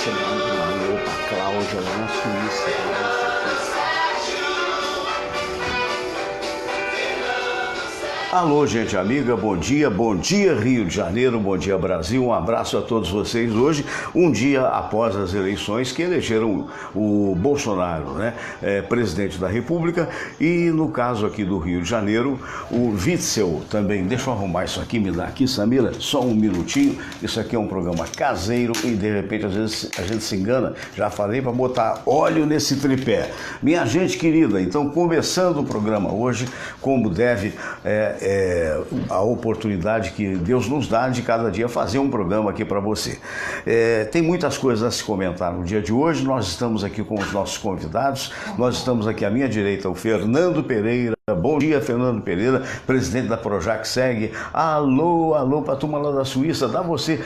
Chamando um alô para Cláudia lá na Suíça. Alô, gente amiga, bom dia Rio de Janeiro, bom dia Brasil, um abraço a todos vocês. Hoje, um dia após as eleições que elegeram o Bolsonaro, né, presidente da República, e no caso aqui do Rio de Janeiro, o Witzel também. Deixa eu arrumar isso aqui, me dá aqui, Samira, só um minutinho. Isso aqui é um programa caseiro e de repente às vezes a gente se engana. Já falei para botar óleo nesse tripé. Minha gente querida, então começando o programa hoje, como deve, a oportunidade que Deus nos dá de cada dia fazer um programa aqui para você. Tem muitas coisas a se comentar no dia de hoje. Nós estamos aqui com os nossos convidados. Nós estamos aqui à minha direita, o Fernando Pereira. Bom dia, Fernando Pereira, presidente da Projac Seg. Alô para a turma lá da Suíça. Dá você,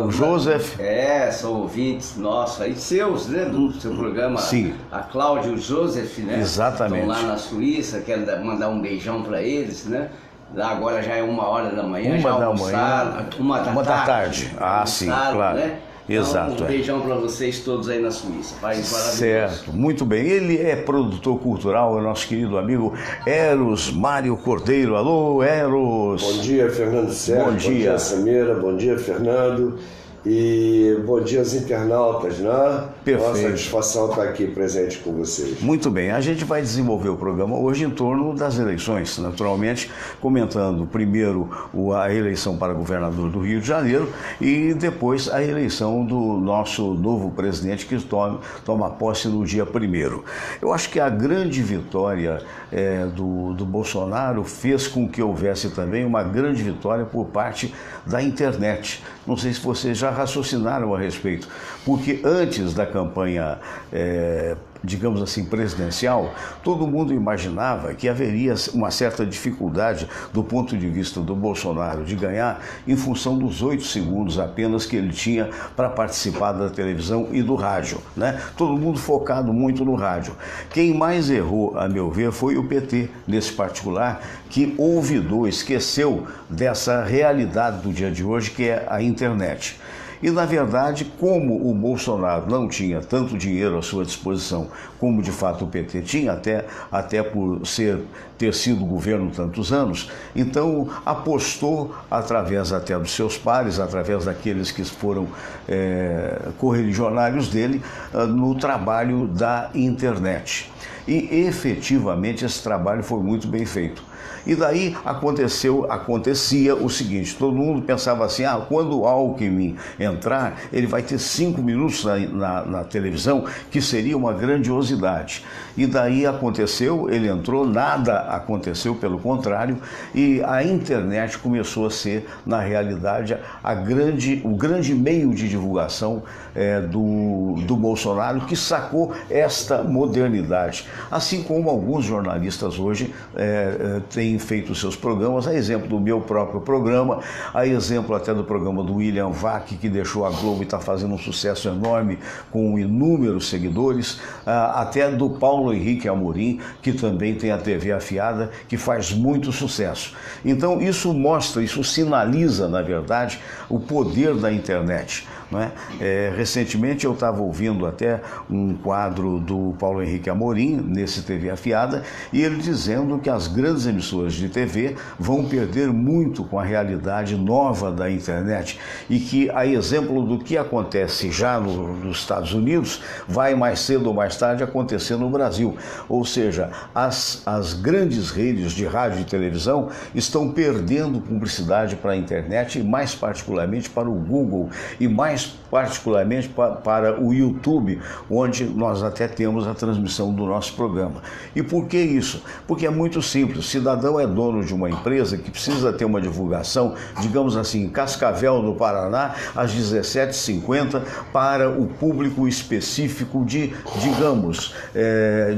o Joseph. São ouvintes nossos aí, seus, né, do seu programa. Sim. A Cláudia e o Joseph, né? Exatamente. Estão lá na Suíça, quero mandar um beijão para eles, né? Lá agora já é 1h da manhã, já almoçaram. Uma da tarde. Sim, claro. Né? Exato. Então, um beijão para vocês todos aí na Suíça. País maravilhoso. Certo, muito bem. Ele é produtor cultural, é nosso querido amigo Eros Mário Cordeiro. Alô, Eros. Bom dia, Fernando Sérgio. Bom dia, Samira. Bom dia, Fernando. E bom dia aos internautas, né? Perfeito. Nossa satisfação estar aqui presente com vocês. Muito bem, a gente vai desenvolver o programa hoje em torno das eleições, naturalmente, comentando primeiro a eleição para governador do Rio de Janeiro e depois a eleição do nosso novo presidente que toma posse no dia 1º. Eu acho que a grande vitória do Bolsonaro fez com que houvesse também uma grande vitória por parte da internet. Não sei se vocês já raciocinaram a respeito, porque antes da campanha, digamos assim, presidencial, todo mundo imaginava que haveria uma certa dificuldade do ponto de vista do Bolsonaro de ganhar em função dos 8 segundos apenas que ele tinha para participar da televisão e do rádio, né? Todo mundo focado muito no rádio. Quem mais errou, a meu ver, foi o PT, nesse particular, que olvidou, esqueceu dessa realidade do dia de hoje, que é a internet. E, na verdade, como o Bolsonaro não tinha tanto dinheiro à sua disposição como, de fato, o PT tinha, até por ter sido governo tantos anos, então apostou, através até dos seus pares, através daqueles que foram correligionários dele, no trabalho da internet. E, efetivamente, esse trabalho foi muito bem feito. E daí acontecia o seguinte, todo mundo pensava assim, quando o Alckmin entrar, ele vai ter 5 minutos na televisão, que seria uma grandiosidade. E daí aconteceu, ele entrou, nada aconteceu, pelo contrário, e a internet começou a ser, na realidade, o grande meio de divulgação do Bolsonaro, que sacou esta modernidade. Assim como alguns jornalistas hoje têm feito seus programas, a exemplo do meu próprio programa, a exemplo até do programa do William Vac, que deixou a Globo e está fazendo um sucesso enorme com inúmeros seguidores, até do Paulo Henrique Amorim, que também tem a TV Afiada, que faz muito sucesso. Então isso sinaliza, na verdade, o poder da internet. não é? Recentemente eu estava ouvindo até um quadro do Paulo Henrique Amorim, nesse TV Afiada, e ele dizendo que as grandes emissoras de TV vão perder muito com a realidade nova da internet e que, a exemplo do que acontece já nos Estados Unidos, vai mais cedo ou mais tarde acontecer no Brasil. Ou seja, as grandes redes de rádio e televisão estão perdendo publicidade para a internet, e mais particularmente para o Google e mais particularmente para o YouTube, onde nós até temos a transmissão do nosso programa. E por que isso? Porque é muito simples. O cidadão é dono de uma empresa que precisa ter uma divulgação, digamos assim, em Cascavel, no Paraná, às 17h50, para o público específico de, digamos,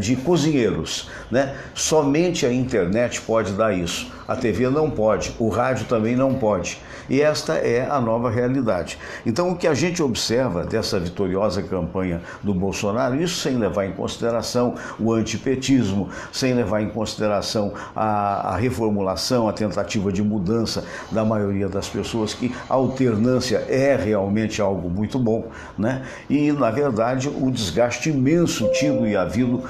de cozinheiros, né? Somente a internet pode dar isso. A TV não pode, o rádio também não pode. E esta é a nova realidade. Então, o que a gente observa dessa vitoriosa campanha do Bolsonaro, isso sem levar em consideração o antipetismo, sem levar em consideração a reformulação, a tentativa de mudança da maioria das pessoas, que a alternância é realmente algo muito bom, né? E, na verdade, o desgaste imenso tido e havido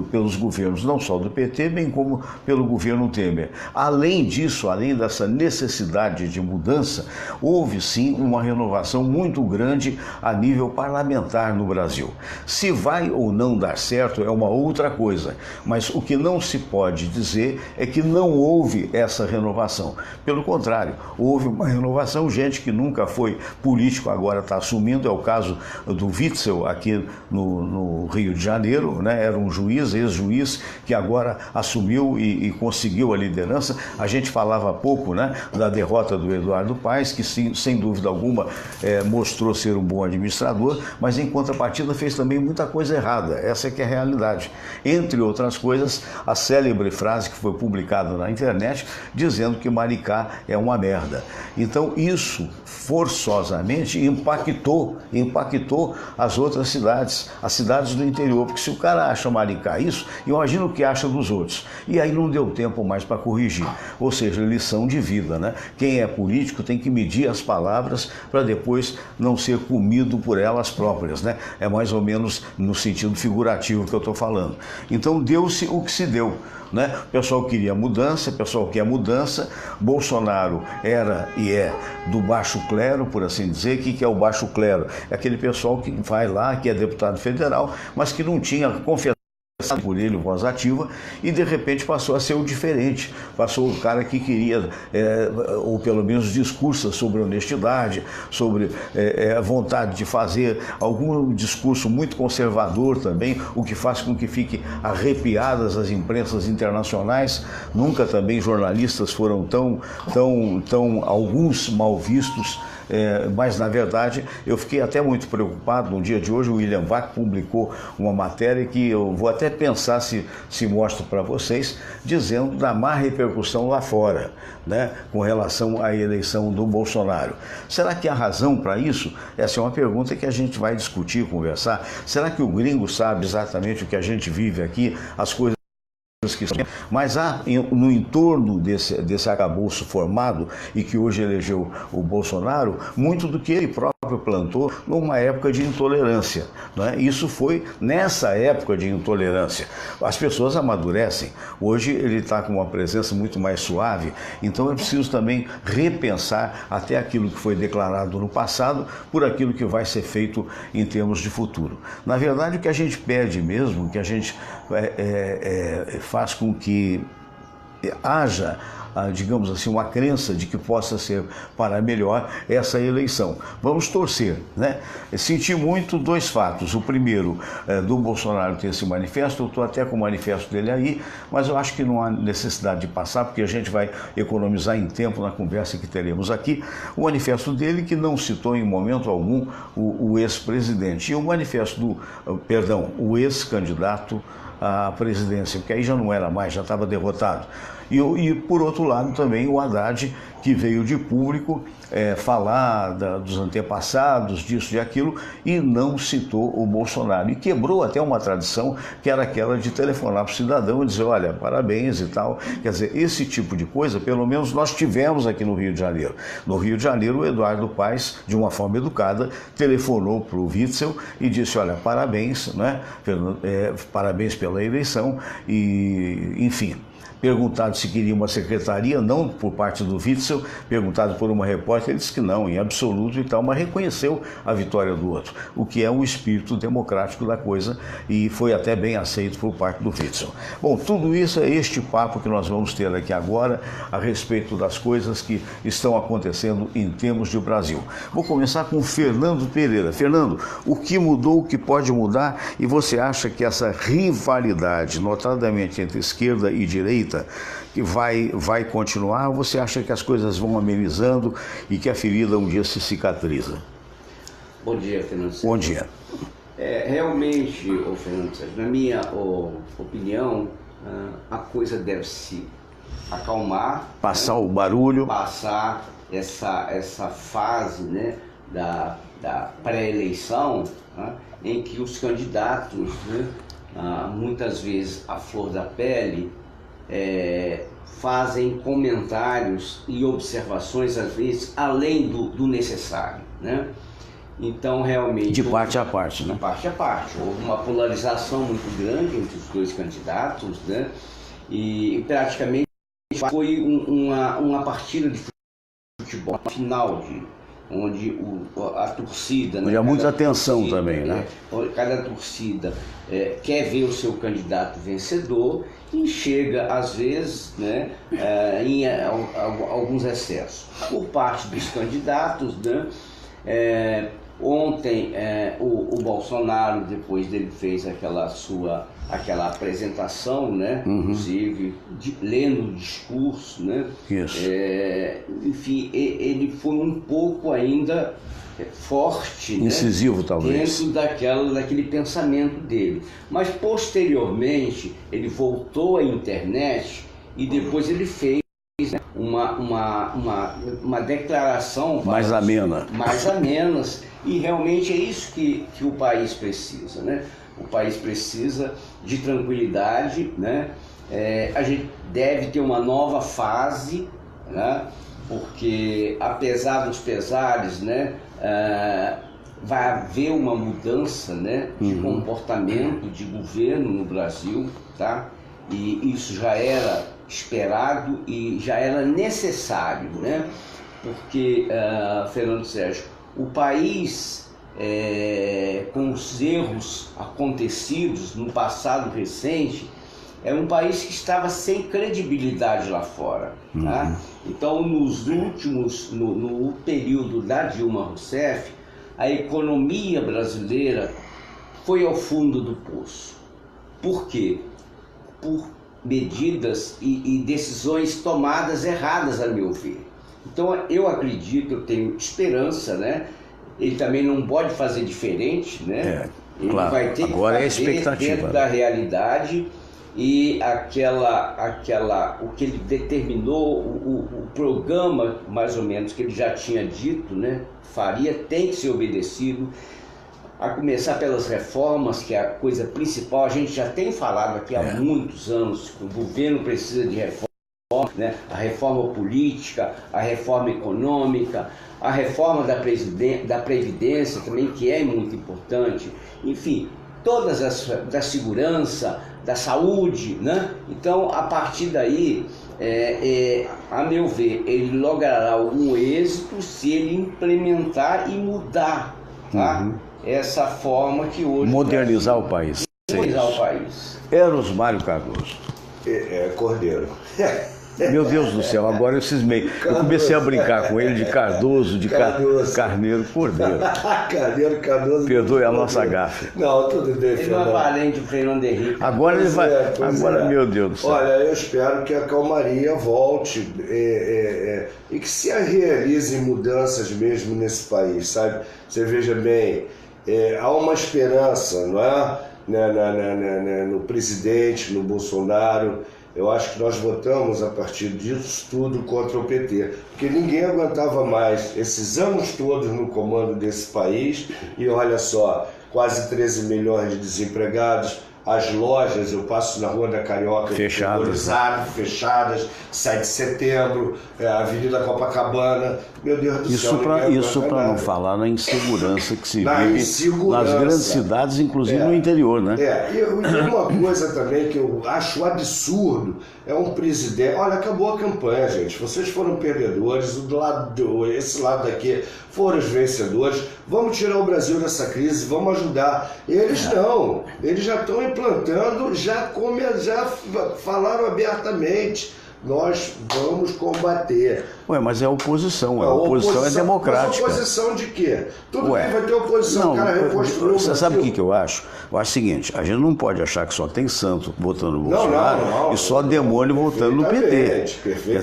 pelos governos, não só do PT, bem como pelo governo Temer. Além disso, além dessa necessidade de mudança, houve sim uma renovação muito grande a nível parlamentar no Brasil. Se vai ou não dar certo é uma outra coisa, mas o que não se pode dizer é que não houve essa renovação. Pelo contrário, houve uma renovação, gente que nunca foi político agora está assumindo, é o caso do Witzel aqui no Rio de Janeiro, né? Era um juiz, ex-juiz, que agora assumiu e conseguiu a liderança. A gente falava há pouco, né, da derrota do Eduardo Paes, que sim, sem dúvida alguma mostrou ser um bom administrador, mas em contrapartida fez também muita coisa errada. Essa é que é a realidade. Entre outras coisas, a célebre frase que foi publicada na internet dizendo que Maricá é uma merda. Então isso forçosamente impactou as outras cidades, as cidades do interior, porque se o cara acha Maricá isso, imagina o que acha dos outros. E aí não deu tempo mais para corrigir. Ou seja, lição de vida, né? Quem é político tem que medir as palavras para depois não ser comido por elas próprias, né? É mais ou menos no sentido figurativo que eu estou falando. Então deu-se o que se deu, né? O pessoal queria mudança, o pessoal quer mudança. Bolsonaro era e é do baixo clero, por assim dizer. O que é o baixo clero? É aquele pessoal que vai lá, que é deputado federal, mas que não tinha confiança por ele, voz ativa, e de repente passou a ser o diferente, passou o cara que queria, ou pelo menos discursa sobre honestidade, sobre a vontade de fazer algum discurso muito conservador também, o que faz com que fique arrepiadas as imprensas internacionais. Nunca também jornalistas foram tão alguns mal vistos. Mas, na verdade, eu fiquei até muito preocupado. No dia de hoje, o William Vac publicou uma matéria que eu vou até pensar se mostro para vocês, dizendo da má repercussão lá fora, né, com relação à eleição do Bolsonaro. Será que há razão para isso? Essa é uma pergunta que a gente vai discutir, conversar. Será que o gringo sabe exatamente o que a gente vive aqui, as coisas que estão... Mas há no entorno desse arcabouço formado e que hoje elegeu o Bolsonaro, muito do que ele próprio plantou numa época de intolerância, né? Isso foi nessa época de intolerância. As pessoas amadurecem. Hoje ele está com uma presença muito mais suave, então é preciso também repensar até aquilo que foi declarado no passado por aquilo que vai ser feito em termos de futuro. Na verdade, o que a gente pede mesmo, que a gente faz com que haja, digamos assim, uma crença de que possa ser para melhor essa eleição. Vamos torcer, né? Senti muito dois fatos. O primeiro, do Bolsonaro ter esse manifesto, eu estou até com o manifesto dele aí, mas eu acho que não há necessidade de passar, porque a gente vai economizar em tempo na conversa que teremos aqui. O manifesto dele que não citou em momento algum o ex-presidente. E o manifesto o ex-candidato à presidência, porque aí já não era mais, já estava derrotado. E por outro lado também o Haddad, que veio de público falar dos antepassados, disso e aquilo, e não citou o Bolsonaro. E quebrou até uma tradição que era aquela de telefonar para o cidadão e dizer, olha, parabéns e tal. Quer dizer, esse tipo de coisa, pelo menos nós tivemos aqui no Rio de Janeiro. No Rio de Janeiro, o Eduardo Paes, de uma forma educada, telefonou para o Witzel e disse, olha, parabéns, né? Parabéns pela eleição e, enfim... Perguntado se queria uma secretaria, não por parte do Witzel, perguntado por uma repórter, ele disse que não, em absoluto e tal, mas reconheceu a vitória do outro, o que é o espírito democrático da coisa e foi até bem aceito por parte do Witzel. Bom, tudo isso é este papo que nós vamos ter aqui agora a respeito das coisas que estão acontecendo em termos de Brasil. Vou começar com o Fernando Pereira. Fernando, o que mudou, o que pode mudar e você acha que essa rivalidade, notadamente entre esquerda e direita, que vai continuar, ou você acha que as coisas vão amenizando e que a ferida um dia se cicatriza? Bom dia, Fernando. Bom dia. Realmente, Fernando, na minha opinião, a coisa deve se acalmar. Passar o barulho. Passar essa fase, né, da pré-eleição, né, em que os candidatos, né, muitas vezes à flor da pele, fazem comentários e observações, às vezes, além do necessário, né? Então, realmente... De parte a parte, né? De parte a parte. Houve uma polarização muito grande entre os dois candidatos, né? E praticamente foi uma partida de futebol final, onde a torcida... Onde há muita atenção também, né? Cada torcida quer ver o seu candidato vencedor e chega, às vezes, né, em alguns excessos. Por parte dos candidatos, né, ontem o Bolsonaro, depois dele fez aquela apresentação, né, inclusive lendo o discurso, né, isso. Enfim, ele foi um pouco ainda forte, incisivo, né, talvez, dentro daquele pensamento dele. Mas posteriormente ele voltou à internet e depois ele fez, né, uma declaração mais amena, e realmente é isso que o país precisa, né? O país precisa de tranquilidade, né? A gente deve ter uma nova fase, né? Porque apesar dos pesares, né, vai haver uma mudança, né, de comportamento de governo no Brasil, tá? E isso já era esperado e já era necessário, né? Porque, Fernando Sérgio, o país, com os erros acontecidos no passado recente, é um país que estava sem credibilidade lá fora, tá? Então, nos últimos, no período da Dilma Rousseff, a economia brasileira foi ao fundo do poço. Por quê? Por medidas e decisões tomadas erradas, a meu ver. Então, eu acredito, eu tenho esperança, né? Ele também não pode fazer diferente, né? Ele claro. Vai ter Agora que é a fazer expectativa, dentro da realidade. E o que ele determinou, o programa, mais ou menos, que ele já tinha dito, né, faria, tem que ser obedecido, a começar pelas reformas, que é a coisa principal. A gente já tem falado aqui há muitos anos que o governo precisa de reforma, né, a reforma política, a reforma econômica, a reforma da Previdência também, que é muito importante, enfim, todas da segurança, da saúde, né? Então, a partir daí, a meu ver, ele logrará algum êxito se ele implementar e mudar, tá? Essa forma que hoje... Modernizar o país. Modernizar o país. Eros Mário Cardoso. Cordeiro. Meu Deus do céu, agora eu cismei. Eu comecei a brincar com ele de Cardoso, de Carneiro, Cordeiro. Cardoso. Perdoe a nossa gafe. Não, tudo bem, Ele não é valente do Fernando Henrique. Agora ele vai. Agora, meu Deus do céu. Olha, eu espero que a calmaria volte e que se realizem mudanças mesmo nesse país, sabe? Você veja bem, há uma esperança, não é? No presidente, no Bolsonaro. Eu acho que nós votamos a partir disso tudo contra o PT, porque ninguém aguentava mais esses anos todos no comando desse país e olha só, quase 13 milhões de desempregados, as lojas, eu passo na Rua da Carioca, fechadas, 7 de setembro, Avenida Copacabana, meu Deus do céu. Isso para não falar na insegurança que se vive nas grandes cidades, inclusive no interior, né? E uma coisa também que eu acho absurdo, é um presidente... Olha, acabou a campanha, gente, vocês foram perdedores, esse lado daqui foram os vencedores, vamos tirar o Brasil dessa crise, vamos ajudar. Eles não, eles já estão implantando, já falaram abertamente, nós vamos combater. Ué, mas é oposição, a oposição é democrática. Mas oposição de quê? Tudo bem, vai ter oposição, o cara reconstruiu. Você sabe o que eu acho? Eu acho o seguinte, a gente não pode achar que só tem santo votando no Bolsonaro e só demônio votando no PT.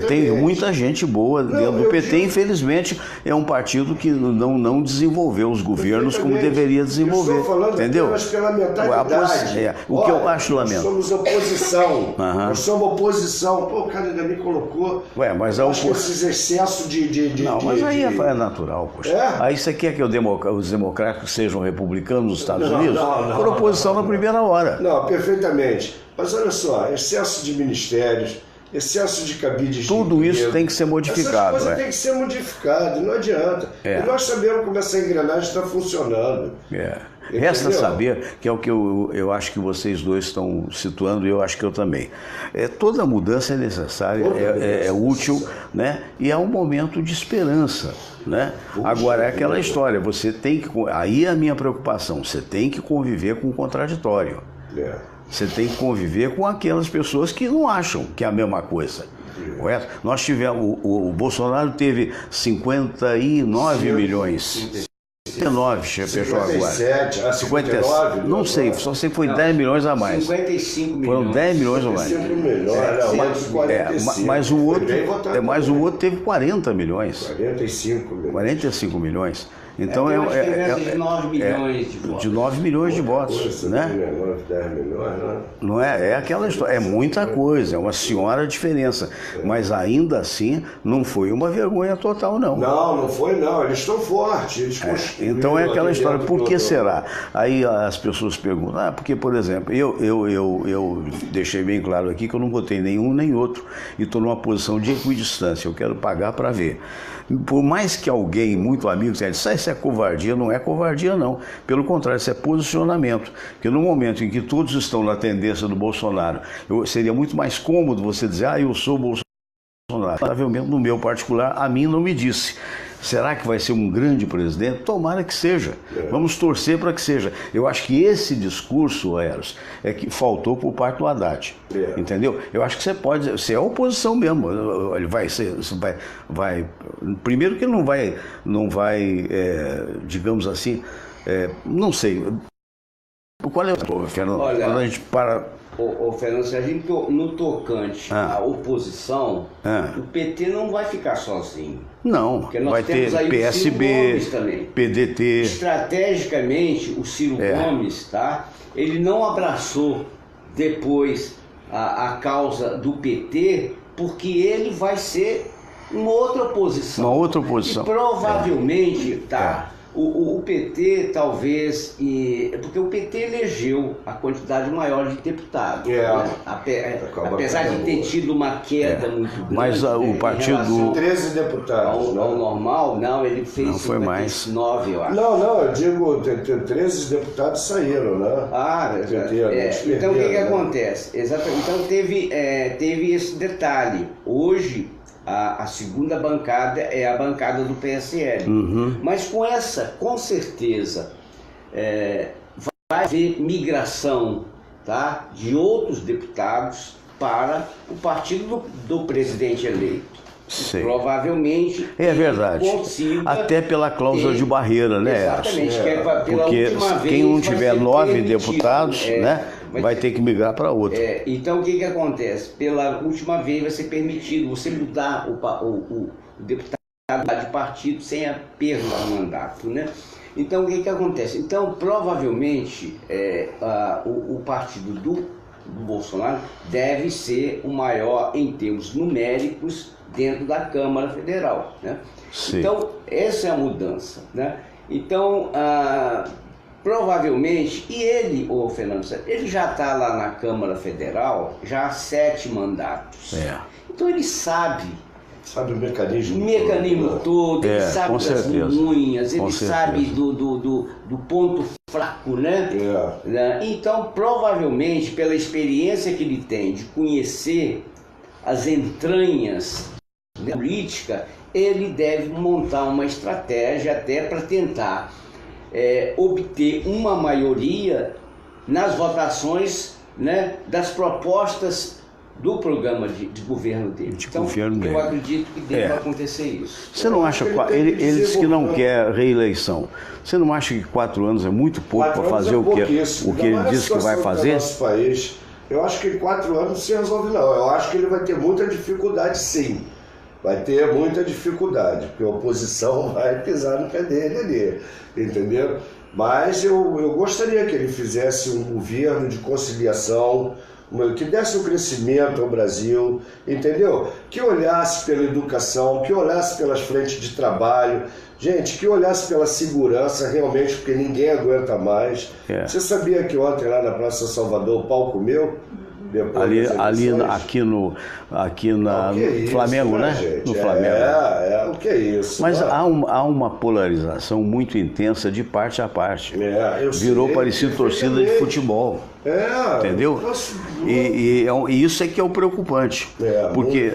Tem muita gente boa dentro do PT, infelizmente é um partido que não desenvolveu os governos como deveria desenvolver. Eu estou falando entendeu? Pela mentalidade. O que eu acho lamentável. Nós somos oposição, nós somos oposição. Pô, o cara ainda me colocou. Ué, mas a oposição... excesso de... Não, mas aí é natural, poxa. Aí você quer que os democráticos sejam republicanos nos Estados Unidos? Por oposição na primeira hora. Não, perfeitamente. Mas olha só, excesso de ministérios, excesso de cabides de tudo isso tem que ser modificado. Essas coisas tem que ser modificado, não adianta. E nós sabemos como essa engrenagem está funcionando. Resta saber, que é o que eu acho que vocês dois estão situando e eu acho que eu também. Toda mudança é necessária, é útil, né? E é um momento de esperança, né? Agora, é aquela história, você tem que... Aí é a minha preocupação, você tem que conviver com o contraditório. Você tem que conviver com aquelas pessoas que não acham que é a mesma coisa. Correto? Nós tivemos... O Bolsonaro teve 59 milhões... 59, fechou agora. 59? Não sei, só sei que foi 10 milhões a mais. 55 milhões. Foram 10 milhões a mais. Mas o outro teve 40 milhões. 45 milhões. Então de 9 milhões de votos. De 9 milhões de votos, né? 10 milhões, né? Não é aquela história, é muita coisa, é uma senhora diferença. Mas ainda assim, não foi uma vergonha total, não. Não foi não, eles estão fortes. Então é aquela história, por que será? Aí as pessoas perguntam, porque, por exemplo, eu deixei bem claro aqui que eu não votei nenhum nem outro e estou numa posição de equidistância, eu quero pagar para ver. Por mais que alguém, muito amigo, tenha dito, isso é covardia, não é covardia não. Pelo contrário, isso é posicionamento. Porque no momento em que todos estão na tendência do Bolsonaro, seria muito mais cômodo você dizer, eu sou Bolsonaro. Provavelmente, no meu particular, a mim não me disse. Será que vai ser um grande presidente? Tomara que seja. Vamos torcer para que seja. Eu acho que esse discurso, Eros, é que faltou por parte do Haddad. Entendeu? Eu acho que você pode... Você é a oposição mesmo. Ele vai ser... Primeiro que ele não vai digamos assim... não sei. Qual é o... Fernando? Olha, quando a gente para... Fernando, se a gente no tocante à oposição, o PT não vai ficar sozinho. Não, porque nós vai temos ter aí PSB, PDT. Estrategicamente, o Ciro Gomes, tá? Ele não abraçou depois a causa do PT, porque ele vai ser uma outra oposição. Uma outra oposição. E provavelmente, o PT talvez, porque o PT elegeu a quantidade maior de deputados, né? Apesar de ter tido uma queda muito grande. Mas o partido... 13 deputados. Ao normal, não, ele fez não, foi 59, eu acho. Não, eu digo, 13 deputados saíram, né? Então o que acontece? Exatamente. Então teve esse detalhe. Hoje, a segunda bancada é a bancada do PSL. Mas com certeza, vai haver migração, tá, de outros deputados para o partido do presidente eleito. Provavelmente é verdade. Até pela cláusula de barreira, né? Exatamente. Porque quem não tiver 9 deputados, né, vai ter que migrar para outro. Então o que acontece? Pela última vez vai ser permitido você mudar o deputado de partido sem a perda do mandato, né? Então o que acontece? Então provavelmente o partido do Bolsonaro deve ser o maior em termos numéricos dentro da Câmara Federal, né? Então, essa é a mudança, né? Então, provavelmente, e ele, o Fernando, ele já está lá na Câmara Federal já há 7 mandatos. Então ele sabe o mecanismo todo, ele sabe das unhas, ele sabe do ponto fraco, né? Então, provavelmente, pela experiência que ele tem de conhecer as entranhas da política, ele deve montar uma estratégia até para tentar obter uma maioria nas votações, né, das propostas do programa de governo dele. Então, eu acredito que deve acontecer isso. Você não acha, ele disse que não quer reeleição, você não acha que 4 anos é muito pouco para fazer o que ele disse que vai fazer? Nosso país, eu acho que em 4 anos não se resolve não, eu acho que ele vai ter muita dificuldade sim. Vai ter muita dificuldade, porque a oposição vai pisar no pé dele ali, entendeu? Mas eu gostaria que ele fizesse um governo de conciliação, que desse um crescimento ao Brasil, entendeu? Que olhasse pela educação, que olhasse pelas frentes de trabalho, gente, que olhasse pela segurança realmente, porque ninguém aguenta mais. Você sabia que ontem lá na Praça Salvador o pau comeu? Aqui no Flamengo, né? No Flamengo. O que é isso? Mas há uma polarização muito intensa de parte a parte. Virou parecido torcida de futebol. Entendeu? E isso é que é o preocupante. Porque,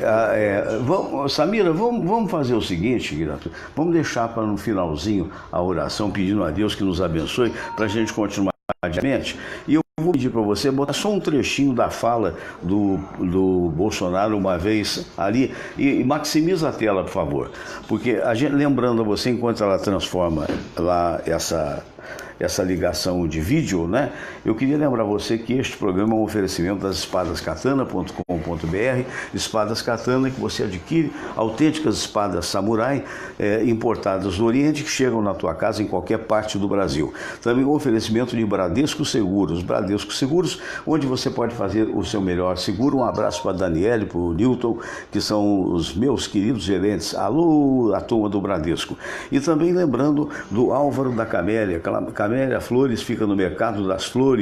Samira, vamos fazer o seguinte, Guilherme, vamos deixar para no finalzinho a oração pedindo a Deus que nos abençoe para a gente continuar adiante. E eu vou pedir para você botar só um trechinho da fala do Bolsonaro uma vez ali e maximiza a tela, por favor, porque lembrando a você, enquanto ela transforma lá essa ligação de vídeo, né? Eu queria lembrar você que este programa é um oferecimento das espadascatana.com.br, espadas Katana que você adquire, autênticas espadas samurai importadas do Oriente que chegam na tua casa em qualquer parte do Brasil. Também um oferecimento de Bradesco Seguros, onde você pode fazer o seu melhor seguro. Um abraço para a Daniele, para o Newton, que são os meus queridos gerentes. Alô, a turma do Bradesco. E também lembrando do Álvaro da Camélia. Camélia Flores fica no Mercado das Flores,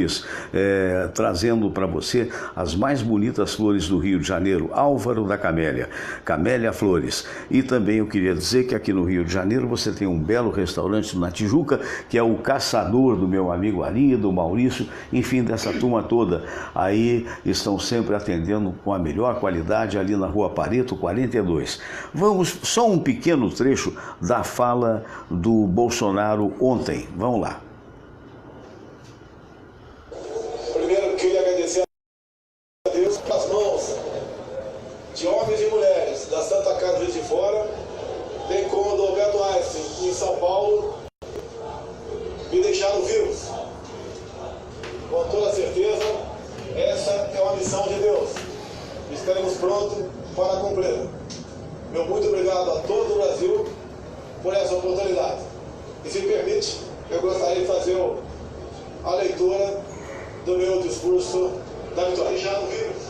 trazendo para você as mais bonitas flores do Rio de Janeiro. Álvaro da Camélia, Camélia Flores. E também eu queria dizer que aqui no Rio de Janeiro você tem um belo restaurante na Tijuca, que é o Caçador, do meu amigo Ari, do Maurício, enfim, dessa turma toda. Aí estão sempre atendendo com a melhor qualidade ali na Rua Pareto 42. Vamos, só um pequeno trecho da fala do Bolsonaro ontem. Vamos lá. Primeiro, queria agradecer a Deus pelas mãos de homens e mulheres da Santa Casa Juiz de Fora, bem como do Alberto Einstein em São Paulo, me deixaram vivos. Com toda certeza, essa é uma missão de Deus. Estaremos prontos para cumprir. Meu muito obrigado a todo o Brasil por essa oportunidade. E se permite, eu gostaria de fazer a leitura do meu discurso da vitória. Deixaram vivos.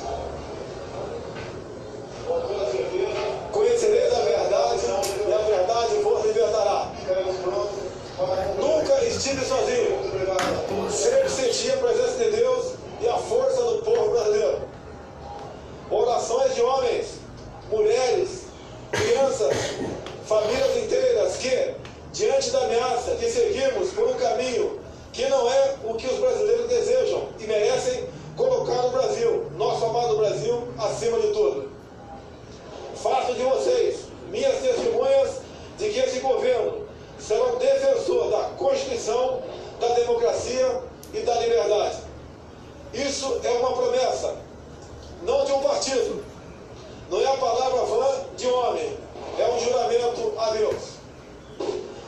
Com toda certeza, conhecereis a verdade e a verdade vos libertará. Estaremos prontos para cumprir. Nunca estive sozinho. Sempre senti a presença de Deus e a força do povo brasileiro. Orações de homens, mulheres, crianças, famílias inteiras que, diante da ameaça de seguirmos por um caminho que não é o que os brasileiros desejam e merecem, colocar o Brasil, nosso amado Brasil, acima de tudo. Faço de vocês minhas testemunhas de que esse governo será um defensor da Constituição, da democracia e da liberdade. Isso é uma promessa, não de um partido, não é a palavra vã de um homem, é um juramento a Deus.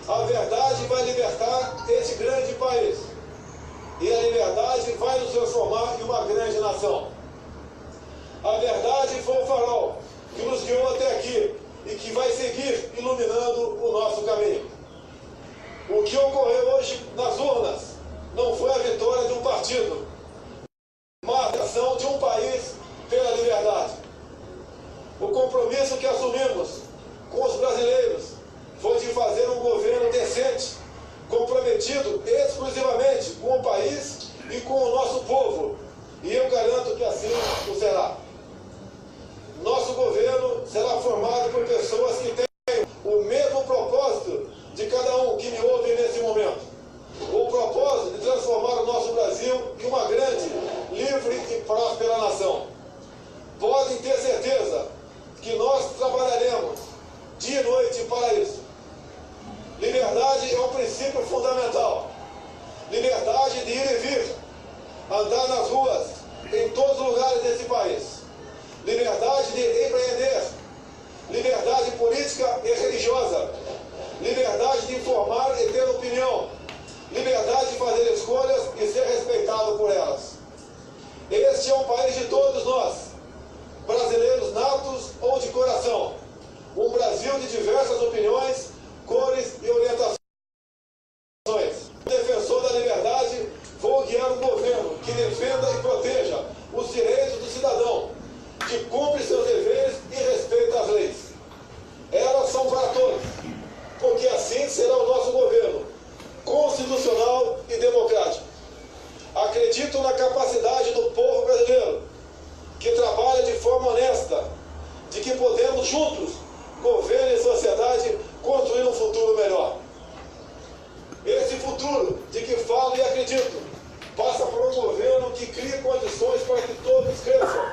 A verdade vai libertar esse grande país, e a liberdade vai nos transformar em uma grande nação. A verdade foi o farol que nos guiou até aqui e que vai seguir iluminando o nosso caminho. O que ocorreu hoje nas urnas não foi a vitória de um partido, mas a ação de um liberdade de ir e vir, andar nas ruas, em todos os lugares desse país, liberdade de empreender, liberdade política e religiosa, liberdade de informar e ter opinião, liberdade de fazer escolhas e ser respeitado por elas. Este é um país de todos nós, brasileiros natos ou de coração, um Brasil de diversas opiniões, cores e orientações. O defensor da liberdade, vou guiar um governo que defenda e proteja os direitos do cidadão, que cumpre seus deveres e respeita as leis. Elas são para todos, porque assim será o nosso governo, constitucional e democrático. Acredito na capacidade do povo brasileiro, que trabalha de forma honesta, de que podemos juntos, governo e sociedade, construir um futuro melhor. Esse futuro de que falo e acredito passa por um governo que crie condições para que todos cresçam.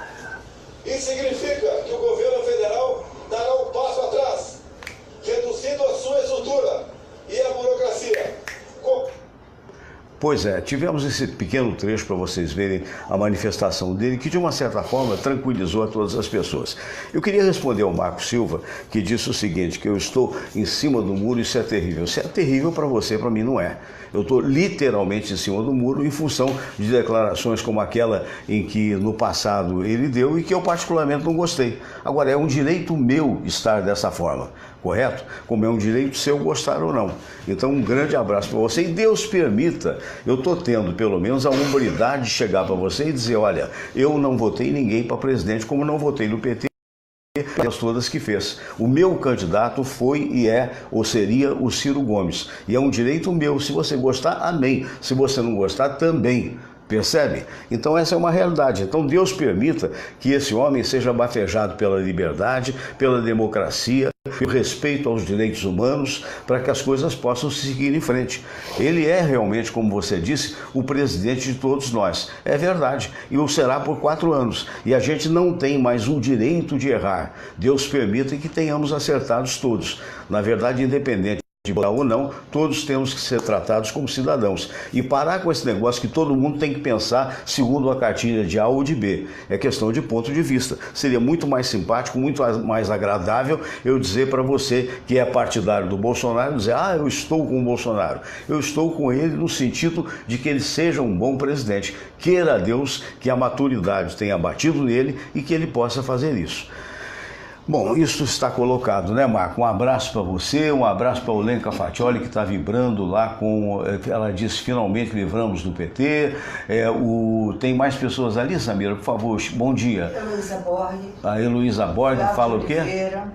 Isso significa que o governo federal dará um passo atrás, reduzindo a sua estrutura e a burocracia. Pois é, tivemos esse pequeno trecho para vocês verem a manifestação dele, que de uma certa forma tranquilizou a todas as pessoas. Eu queria responder ao Marco Silva, que disse o seguinte, que eu estou em cima do muro, isso é terrível. Isso é terrível para você, para mim não é. Eu estou literalmente em cima do muro em função de declarações como aquela em que no passado ele deu e que eu particularmente não gostei. Agora, é um direito meu estar dessa forma, correto? Como é um direito seu gostar ou não. Então, um grande abraço para você e Deus permita, eu estou tendo pelo menos a hombridade de chegar para você e dizer, olha, eu não votei ninguém para presidente como não votei no PT. As todas que fez. O meu candidato foi e é ou seria o Ciro Gomes. E é um direito meu. Se você gostar, amém. Se você não gostar, também. Percebe? Então essa é uma realidade. Então Deus permita que esse homem seja bafejado pela liberdade, pela democracia, pelo respeito aos direitos humanos, para que as coisas possam seguir em frente. Ele é realmente, como você disse, o presidente de todos nós. É verdade. E o será por 4 anos. E a gente não tem mais o direito de errar. Deus permita que tenhamos acertados todos. Na verdade, independente de votar ou não, todos temos que ser tratados como cidadãos. E parar com esse negócio que todo mundo tem que pensar segundo a cartilha de A ou de B. É questão de ponto de vista. Seria muito mais simpático, muito mais agradável eu dizer para você que é partidário do Bolsonaro, dizer, eu estou com o Bolsonaro. Eu estou com ele no sentido de que ele seja um bom presidente. Queira Deus que a maturidade tenha batido nele e que ele possa fazer isso. Bom, isso está colocado, né, Marco? Um abraço para você, um abraço para a Olenka Fatioli, que está vibrando lá com... Ela disse, finalmente livramos do PT. Tem mais pessoas ali, Samira? Por favor, bom dia. Heloísa Borges. A Heloísa Borges fala o quê? Oliveira.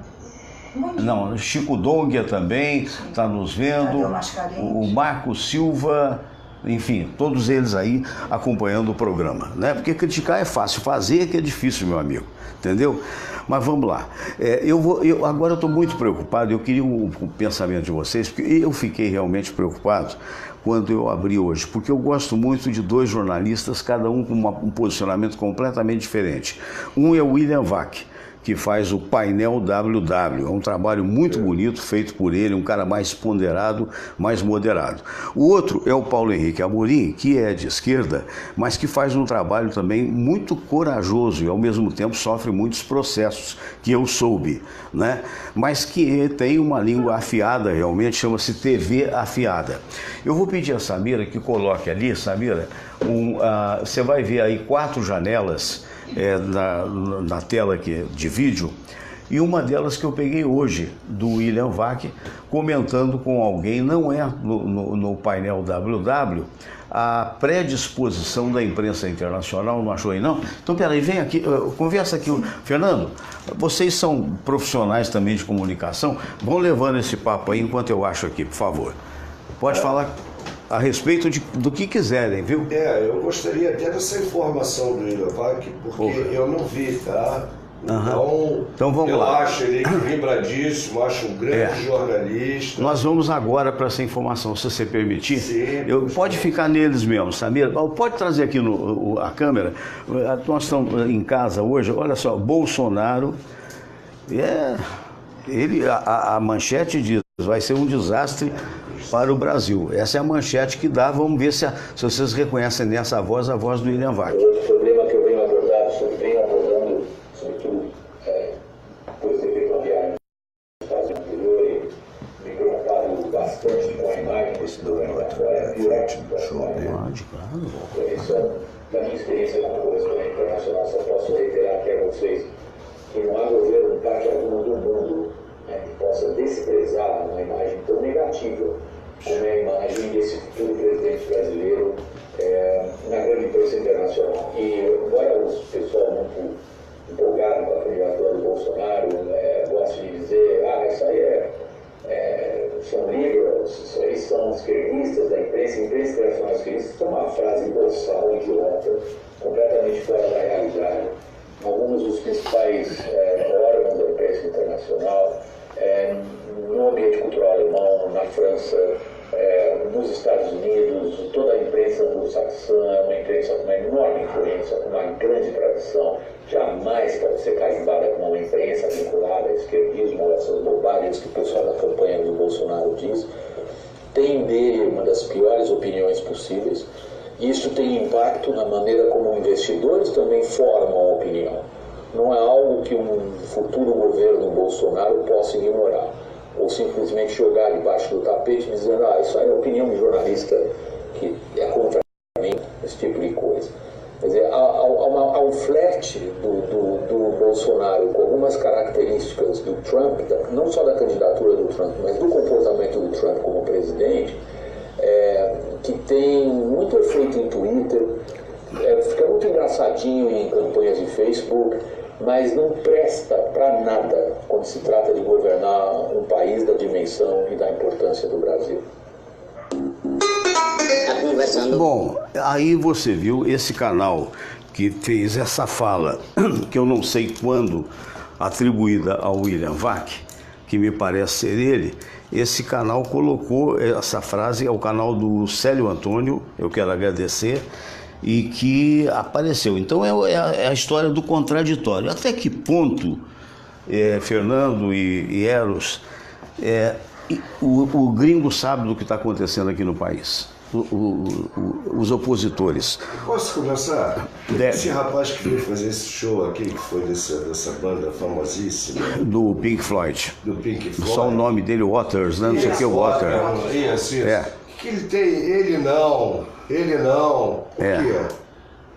Não, Chico Donguia também está nos vendo. O Marco Silva... Enfim, todos eles aí acompanhando o programa, né? Porque criticar é fácil, fazer é que é difícil, meu amigo, entendeu? Mas vamos lá. Agora eu estou muito preocupado, eu queria o pensamento de vocês, porque eu fiquei realmente preocupado quando eu abri hoje, porque eu gosto muito de 2 jornalistas, cada um com um posicionamento completamente diferente. Um é o William Vac, que faz o Painel WW. É um trabalho muito bonito, feito por ele, um cara mais ponderado, mais moderado. O outro é o Paulo Henrique Amorim, que é de esquerda, mas que faz um trabalho também muito corajoso e, ao mesmo tempo, sofre muitos processos, que eu soube, né? Mas que tem uma língua afiada, realmente, chama-se TV afiada. Eu vou pedir a Samira que coloque ali, Samira, você vai ver aí 4 janelas na tela aqui de vídeo, e uma delas que eu peguei hoje, do William Vac, comentando com alguém, não é no painel WW, a predisposição da imprensa internacional, não achou aí não? Então peraí, vem aqui, conversa aqui, Fernando, vocês são profissionais também de comunicação, vão levando esse papo aí enquanto eu acho aqui, por favor. Pode falar a respeito do que quiserem, viu? Eu gostaria até dessa informação do William Vac, porque eu não vi, tá? Então vamos lá. Eu acho ele equilibradíssimo, acho um grande jornalista. Nós vamos agora para essa informação, se você permitir. Sim, pode ficar neles mesmo, Samir. Pode trazer aqui a câmera. Nós estamos em casa hoje, olha só, Bolsonaro, a manchete diz, vai ser um desastre para o Brasil. Essa é a manchete que dá. Vamos ver se vocês reconhecem nessa voz a voz do William Vac. Outro problema que eu venho abordando, sobretudo, depois de ter feito uma viagem nos Estados Unidos anterior e me preocupado bastante com a imagem desse governo agora, da minha experiência como correspondente internacional, só posso reiterar aqui a vocês que não há governo, parte alguma do mundo, que possa desprezar uma imagem tão negativa como é a imagem desse futuro presidente brasileiro na grande imprensa internacional. E, embora o pessoal muito empolgado com a candidatura do Bolsonaro goste de dizer, isso aí são liberals, isso aí são esquerdistas da imprensa internacional esquerdista, isso é uma frase boçal, idiota, completamente fora da realidade. Alguns dos principais órgãos da imprensa internacional, no ambiente cultural alemão, na França, nos Estados Unidos, toda a imprensa anglo-saxã é uma imprensa com uma enorme influência, com uma grande tradição, jamais pode ser carimbada como uma imprensa vinculada ao esquerdismo ou essas bobagens que o pessoal da campanha do Bolsonaro diz. Tem dele uma das piores opiniões possíveis. Isso tem impacto na maneira como investidores também formam a opinião. Não é algo que um futuro governo Bolsonaro possa ignorar, ou simplesmente jogar debaixo do tapete dizendo, isso aí é a opinião de jornalista que é contra mim, esse tipo de coisa. Quer dizer, há um flerte do Bolsonaro com algumas características do Trump, não só da candidatura do Trump, mas do comportamento do Trump como presidente, que tem muito efeito em Twitter, fica muito engraçadinho em campanhas de Facebook, mas não presta para nada quando se trata de governar um país da dimensão e da importância do Brasil. Bom, aí você viu esse canal que fez essa fala, que eu não sei quando, atribuída ao William Vac, que me parece ser ele. Esse canal colocou essa frase, é o canal do Célio Antônio, eu quero agradecer, e que apareceu. Então é a história do contraditório. Até que ponto, Fernando e Eros, o gringo sabe do que está acontecendo aqui no país? Os opositores. Posso começar? Esse rapaz que veio fazer esse show aqui, que foi dessa banda famosíssima. Do Pink Floyd. Do Pink Floyd. Só o nome dele, Waters, né? Não sei o que é Water. Isso. Que ele tem? Ele não.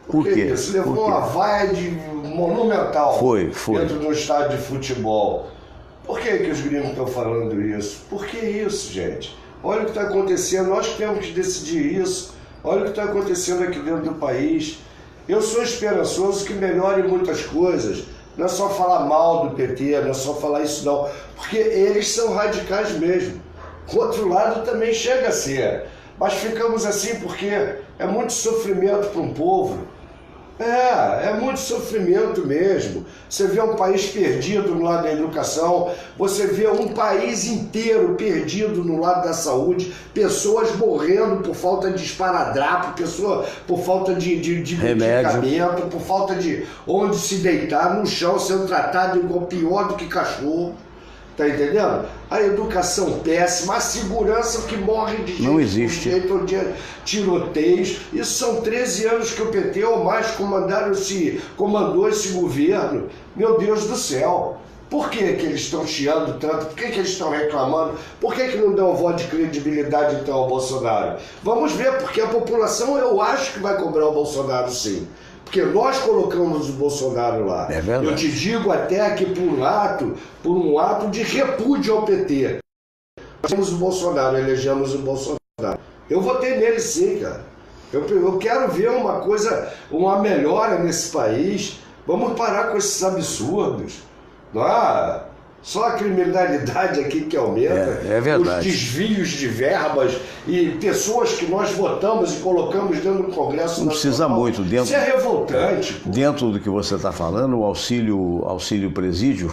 Por quê? Isso levou uma vaia monumental. Foi. Dentro de um estádio de futebol. Por que os gringos estão falando isso? Por que isso, gente? Olha o que está acontecendo, nós que temos que decidir isso. Olha o que está acontecendo aqui dentro do país. Eu sou esperançoso que melhore muitas coisas. Não é só falar mal do PT, não é só falar isso não. Porque eles são radicais mesmo. O outro lado também chega a ser. Mas ficamos assim porque é muito sofrimento para um povo. É muito sofrimento mesmo. Você vê um país perdido no lado da educação, você vê um país inteiro perdido no lado da saúde, pessoas morrendo por falta de esparadrapo, por falta de medicamento, por falta de onde se deitar, no chão, sendo tratado igual pior do que cachorro. Tá entendendo? A educação péssima, a segurança que morre de não existe. De tiroteios. Isso são 13 anos que o PT ou mais comandou esse governo. Meu Deus do céu. Por que eles estão chiando tanto? Por que eles estão reclamando? Por que não dão voto de credibilidade então ao Bolsonaro? Vamos ver, porque a população eu acho que vai cobrar o Bolsonaro sim. Porque nós colocamos o Bolsonaro lá. É verdade. Eu te digo até que por um ato de repúdio ao PT. Nós temos o Bolsonaro, elegemos o Bolsonaro. Eu votei nele sim, cara. Eu quero ver uma melhora nesse país. Vamos parar com esses absurdos. Não só a criminalidade aqui que aumenta, é verdade. Os desvios de verbas e pessoas que nós votamos e colocamos dentro do Congresso não precisa muito. Isso é revoltante. Dentro do que você está falando, o auxílio presídio,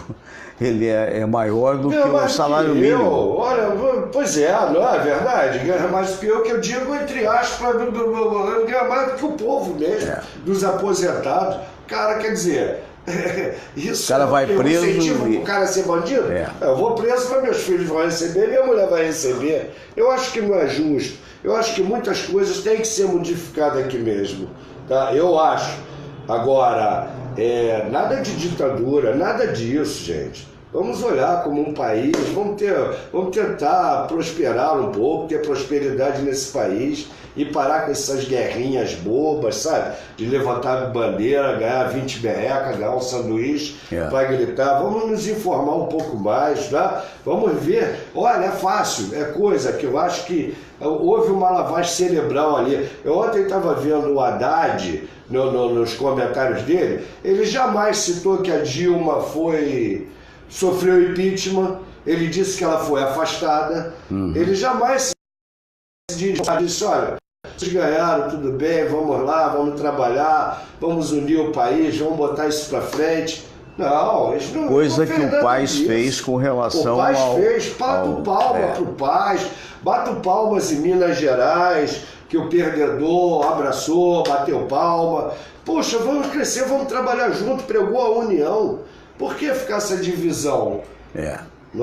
ele é maior do que o salário mínimo. Olha, pois não é verdade? Ganha mais do que eu digo, entre aspas, ganha mais do que o povo mesmo, dos aposentados. Cara, quer dizer, Isso o cara vai preso. Incentivo para o cara ser bandido? Eu vou preso, mas meus filhos vão receber, minha mulher vai receber. Eu acho que não é justo. Eu acho que muitas coisas têm que ser modificadas aqui mesmo. Tá? Eu acho. Agora, nada de ditadura, nada disso, gente. Vamos olhar como um país, vamos tentar prosperar um pouco, ter prosperidade nesse país e parar com essas guerrinhas bobas, sabe? De levantar bandeira, ganhar 20 merrecas, ganhar um sanduíche, vai gritar. Vamos nos informar um pouco mais, tá? Vamos ver. Olha, é fácil, é coisa que eu acho que houve uma lavagem cerebral ali. Eu ontem estava vendo o Haddad nos comentários dele, ele jamais citou que a Dilma sofreu impeachment, ele disse que ela foi afastada, ele jamais disse, olha, vocês ganharam, tudo bem, vamos lá, vamos trabalhar, vamos unir o país, vamos botar isso para frente. Não, isso não. Coisa que o Paes fez com relação ao... O Paes fez, bato palma pro Paes, bato palmas em Minas Gerais, que o perdedor abraçou, bateu palma. Poxa, vamos crescer, vamos trabalhar junto, pregou a união. Por que ficar essa divisão? Não é?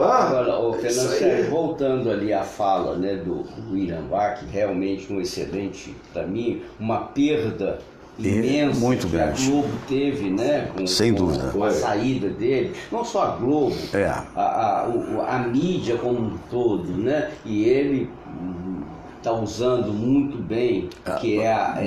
Agora, Fernando Sérgio, voltando ali à fala, né, do William Vac, realmente um excelente, para mim, uma perda imensa muito que grande. A Globo teve, né, sem dúvida, com a saída dele, não só a Globo, a mídia como um todo, né, e ele está usando muito bem, que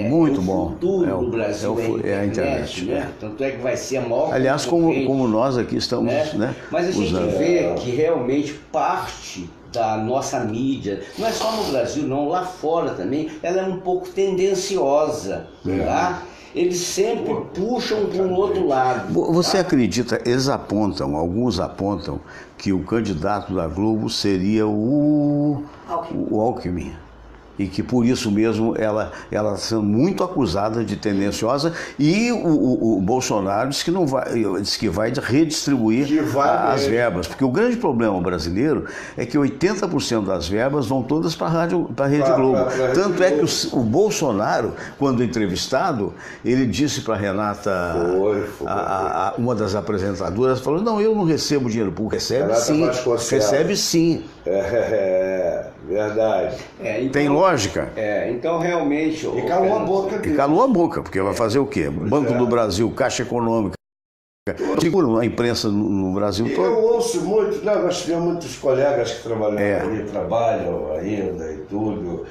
muito o bom. futuro do Brasil, a internet, né? Tanto é que vai ser a maior. Aliás, como nós aqui estamos, né? Mas a gente vê que realmente parte da nossa mídia, não é só no Brasil não, lá fora também, ela é um pouco tendenciosa, tá? Eles sempre puxam para um outro lado. Você acredita, alguns apontam que o candidato da Globo seria o Alckmin. E que por isso mesmo ela sendo muito acusada de tendenciosa, e o Bolsonaro disse que vai redistribuir as verbas, porque o grande problema brasileiro é que 80% das verbas vão todas para a Rede Globo. Tanto é que o Bolsonaro, quando entrevistado, ele disse para a Renata, uma das apresentadoras, falou, não, eu não recebo dinheiro público. Recebe sim. Verdade. Então, tem lógica? Então realmente... E calou a boca dele. E calou a boca, porque vai fazer o quê? Banco do Brasil, Caixa Econômica, segura a imprensa no Brasil todo. Eu ouço muito, nós tivemos muitos colegas que trabalham ainda e tudo.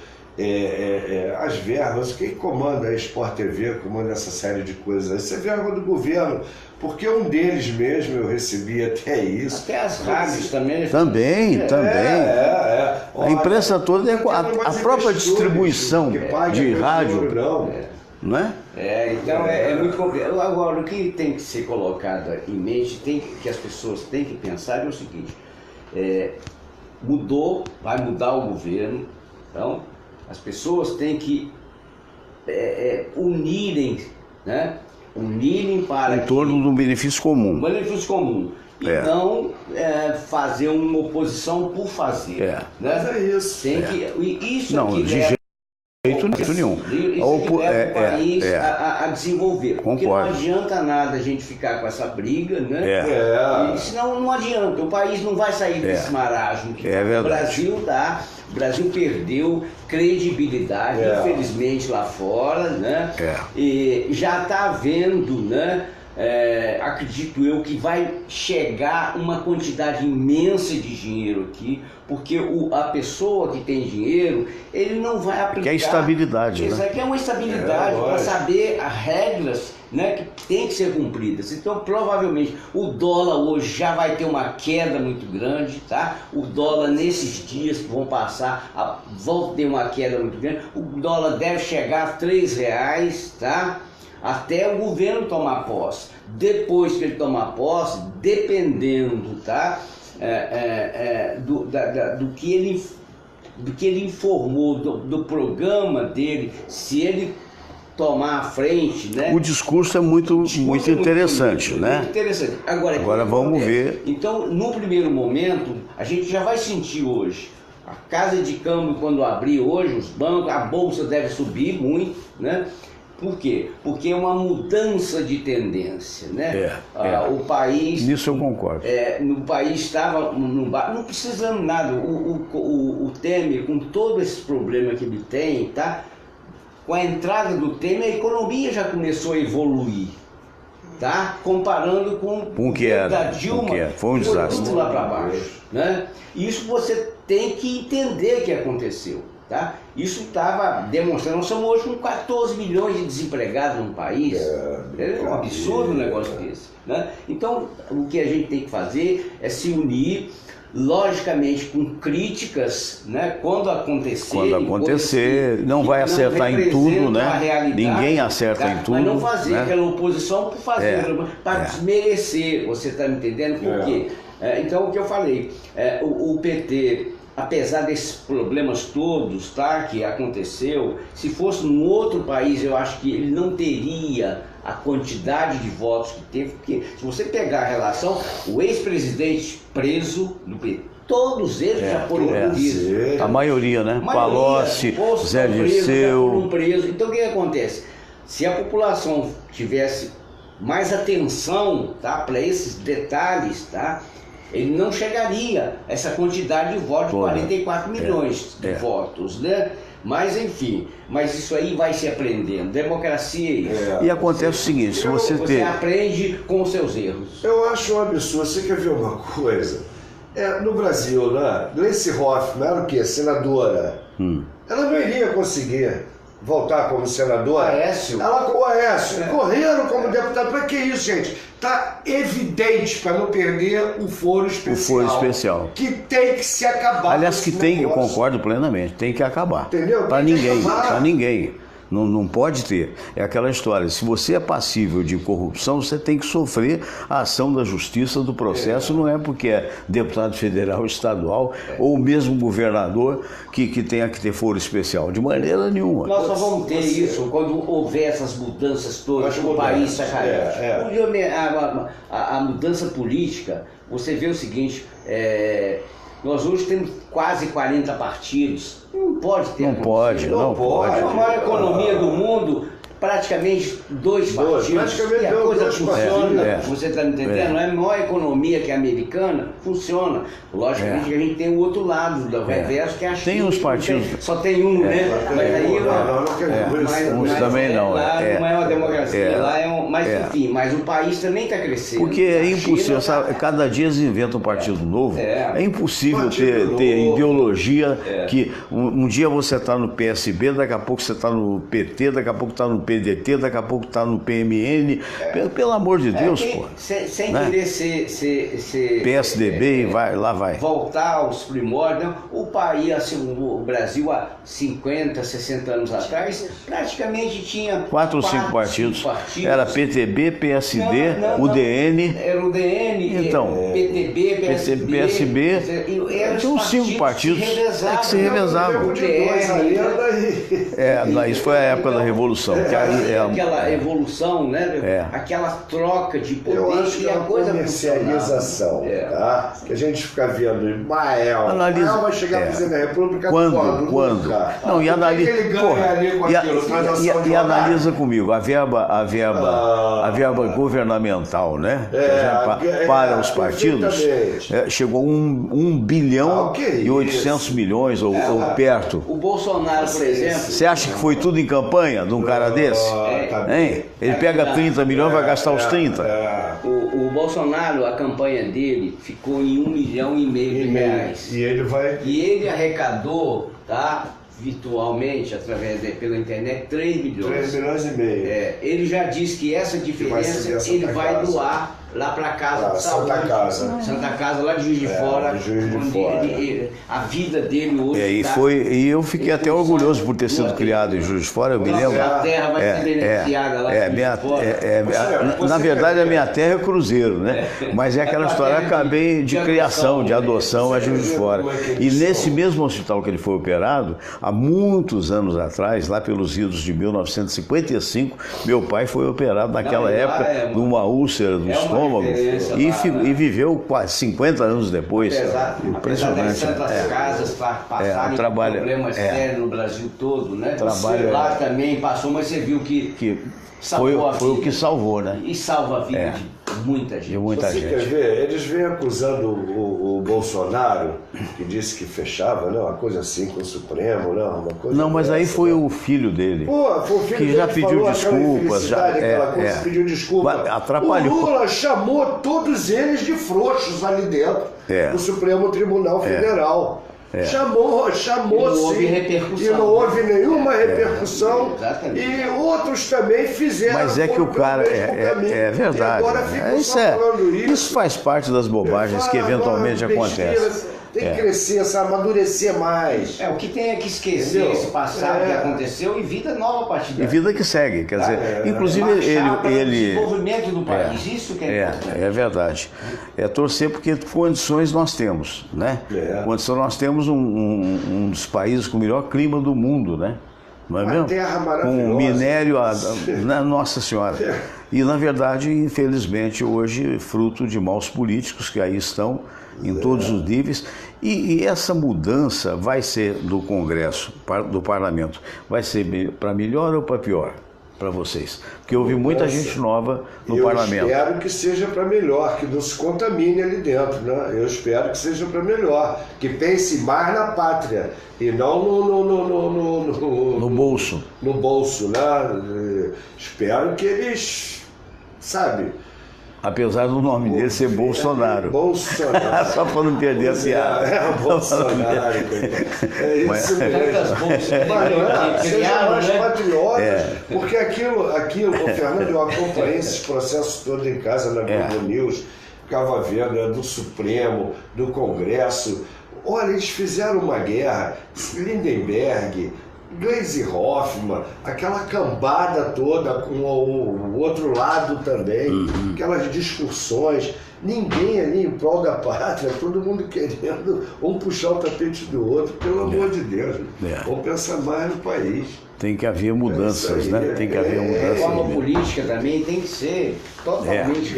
As verbas, quem comanda a Sport TV, comanda essa série de coisas, isso é verba do governo, porque um deles mesmo eu recebi até isso. Até as rádios também. Também. A imprensa toda a própria distribuição de rádio. Não é? Então é muito complicado. Agora, o que tem que ser colocado em mente, que as pessoas têm que pensar é o seguinte, vai mudar o governo, então as pessoas têm que unirem, né? Para... Em torno de um benefício comum. Benefício comum. E não fazer uma oposição por fazer. Né? Mas é isso. Tem que... Isso não, de jeito nenhum. Isso leva o país a desenvolver. Concordo. Porque não adianta nada a gente ficar com essa briga, né? Senão não adianta. O país não vai sair desse marasmo. O Brasil perdeu credibilidade, infelizmente, lá fora, né? E já está havendo, né? Acredito eu que vai chegar uma quantidade imensa de dinheiro aqui, porque a pessoa que tem dinheiro, ele não vai aplicar... Que é estabilidade, Isso aqui é uma estabilidade para saber as regras, né, que tem que ser cumpridas. Então, provavelmente, o dólar hoje já vai ter uma queda muito grande, tá? O dólar nesses dias que vão passar, vão ter uma queda muito grande. O dólar deve chegar a R$3, tá? Até o governo tomar posse. Depois que ele tomar posse, dependendo, tá? Do que ele informou, do programa dele, se ele tomar a frente, né? O discurso é muito interessante, né? Muito interessante. Agora vamos ver. Então, no primeiro momento, a gente já vai sentir hoje. A casa de câmbio, quando abrir hoje, os bancos, a bolsa deve subir muito, né? Por quê? Porque é uma mudança de tendência, né? O país... Nisso eu concordo. No país estava... não precisando nada. O Temer, com todo esse problema que ele tem, tá? Com a entrada do Temer, a economia já começou a evoluir. Tá? Comparando com que era, da Dilma, foi um desastre. Tudo lá para baixo, né? Isso você tem que entender que aconteceu, tá? Isso estava demonstrando, nós somos hoje com 14 milhões de desempregados no país, é um absurdo um negócio desse, né? Então, o que a gente tem que fazer é se unir, logicamente com críticas, né? Quando acontecer, não vai acertar em tudo, né? Ninguém acerta em tudo. Mas não fazer aquela oposição por fazer, para desmerecer, você está me entendendo? Por quê? Então, o que eu falei, o PT, apesar desses problemas todos, tá, que aconteceu, se fosse num outro país, eu acho que ele não teria a quantidade de votos que teve, porque se você pegar a relação, o ex-presidente preso do PT, todos eles já foram presos. A maioria, né? Palocci, Zé Dirceu. Então o que acontece? Se a população tivesse mais atenção, tá, para esses detalhes, tá, ele não chegaria a essa quantidade de votos, 44 milhões de votos, né? Mas enfim, mas isso aí vai se aprendendo. Democracia é isso. E acontece o seguinte, se você aprende com os seus erros. Eu acho um absurdo. Você quer ver uma coisa? No Brasil, né? Gleice Hoffmann era o quê? Senadora. Ela não iria conseguir voltar como senadora. O Aécio. Correram como deputado. Para que isso, gente? Tá evidente, para não perder o foro especial. O foro especial. Que tem que se acabar. Aliás, que tem, eu concordo plenamente, tem que acabar. Entendeu? Para ninguém. Não pode ter. É aquela história, se você é passível de corrupção, você tem que sofrer a ação da justiça do processo, não é porque é deputado federal, estadual, ou mesmo governador que tenha que ter foro especial, de maneira nenhuma. Nós só vamos ter isso quando houver essas mudanças todas, o país está carente. A mudança política, você vê o seguinte, nós hoje temos quase 40 partidos. Não pode ter. Não pode. A maior economia do mundo, praticamente dois partidos. E a coisa funciona. Você está me entendendo? Não é a maior economia que a americana, funciona. Logicamente que a gente tem o outro lado do reverso, que é a China. Tem uns partidos. Só tem um, né? Mas aí uns também não. Lá não é uma democracia, lá é um. Mas enfim, mas o país também está crescendo. Porque é impossível, sabe? Cada dia eles inventam um partido novo. É impossível ter ideologia que um dia você está no PSB, daqui a pouco você está no PT, daqui a pouco está no PDT, daqui a pouco está no PMN. Pelo amor de Deus, pô. Sem querer ser PSDB e lá vai. Voltar aos primórdios. O país, assim, o Brasil há 50, 60 anos atrás, praticamente tinha 4 ou 5 partidos. Era PTB, PSD, UDN. Era UDN, então, PTB, PSB. Tinha uns 5 partidos que se revezavam. Isso foi a época da Revolução. Aquela evolução, né? Aquela troca de poder. Eu acho que é uma comercialização, tá? Que a gente fica vendo Ismael vai chegar a presidente da República quando? Não, e analisa. E analisa comigo, a verba governamental, né? Para os partidos, chegou a 1 bilhão e 800 milhões ou perto. O Bolsonaro, por exemplo. Você acha que foi tudo em campanha de um cara desse? Ele pega 30 milhões e vai gastar os 30. O Bolsonaro, a campanha dele ficou em 1,5 milhão de reais. E ele arrecadou, tá? Virtualmente, pela internet, 3 milhões. 3 milhões e meio. Ele já disse que essa diferença ele vai doar lá para casa de saúde. Santa Casa, lá de Juiz de Fora. A vida dele hoje. E eu fiquei até orgulhoso por ter sido criado em Juiz de Fora, eu me lembro. A terra vai ser beneficiada lá em Juiz de Fora. Na verdade, a minha terra é Cruzeiro, né? Mas é aquela história, eu acabei de criação, de adoção a Juiz de Fora. E nesse mesmo hospital que ele foi operado, há muitos anos atrás, lá pelos idos de 1955, meu pai foi operado naquela época de uma úlcera do estômago. estômago e viveu quase 50 anos depois. Impressionante. Tantas casas passaram problemas sérios no Brasil todo, né? Lá também passou, mas você viu que foi o que salvou, né? E salva a vida de muita gente. Você quer ver? Eles vêm acusando o Bolsonaro, que disse que fechava, né? Uma coisa assim com o Supremo, né? Uma coisa não, mas aí foi o filho dele. Foi o filho que dele já pediu desculpas. Pediu desculpa. Atrapalhou. O Lula chamou todos eles de frouxos ali dentro do Supremo Tribunal Federal. Chamou e não houve repercussão. E não houve nenhuma repercussão. E outros também fizeram. Mas é que o cara é verdade. Isso faz parte das bobagens que eventualmente acontecem. Tem que crescer, amadurecer mais. O que tem é que esquecer esse passado que aconteceu e vida nova a partir daí. E vida que segue, quer dizer, inclusive ele desenvolvimento do país, isso que é importante. É verdade. É torcer porque condições nós temos, né? Condição nós temos um dos países com o melhor clima do mundo, né? Não é mesmo? Terra maravilhosa. Com minério, Nossa Senhora. E na verdade, infelizmente, hoje, fruto de maus políticos que aí estão em todos os níveis, e essa mudança vai ser do Congresso, do Parlamento, vai ser para melhor ou para pior para vocês? Porque houve muita gente nova no Parlamento. Eu espero que seja para melhor, que não se contamine ali dentro, né? Eu espero que seja para melhor, que pense mais na pátria e não no bolso. No bolso, né? Espero que eles, sabe... Apesar do nome dele ser Bolsonaro. Bolsonaro. Só para não perder a piada. Bolsonaro. Isso mesmo. Seja mais patriota, porque aquilo, Fernando, eu acompanhei esses processos todos em casa na Globo News, ficava vendo do Supremo, do Congresso. Olha, eles fizeram uma guerra, Lindenberg, Gleisi Hoffmann, aquela cambada toda com o outro lado também, aquelas discussões, ninguém ali em prol da pátria, todo mundo querendo um puxar o tapete do outro, pelo amor de Deus. Vamos pensar mais no país. Tem que haver mudanças, né? Tem que haver mudanças. A reforma política também tem que ser totalmente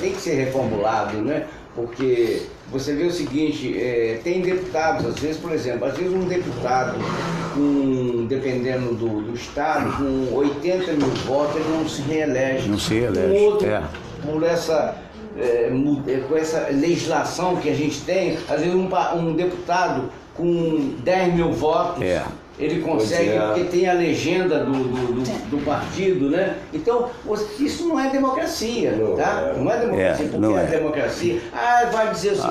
tem que ser reformulado, né? Porque você vê o seguinte, tem deputados, às vezes, por exemplo, um deputado, dependendo do estado, com 80 mil votos, ele não se reelege. Não se reelege, com essa legislação que a gente tem, às vezes um deputado com 10 mil votos, ele consegue, porque tem a legenda do partido, né? Então, isso não é democracia, tá? Não é democracia, porque é democracia. Vai dizer assim,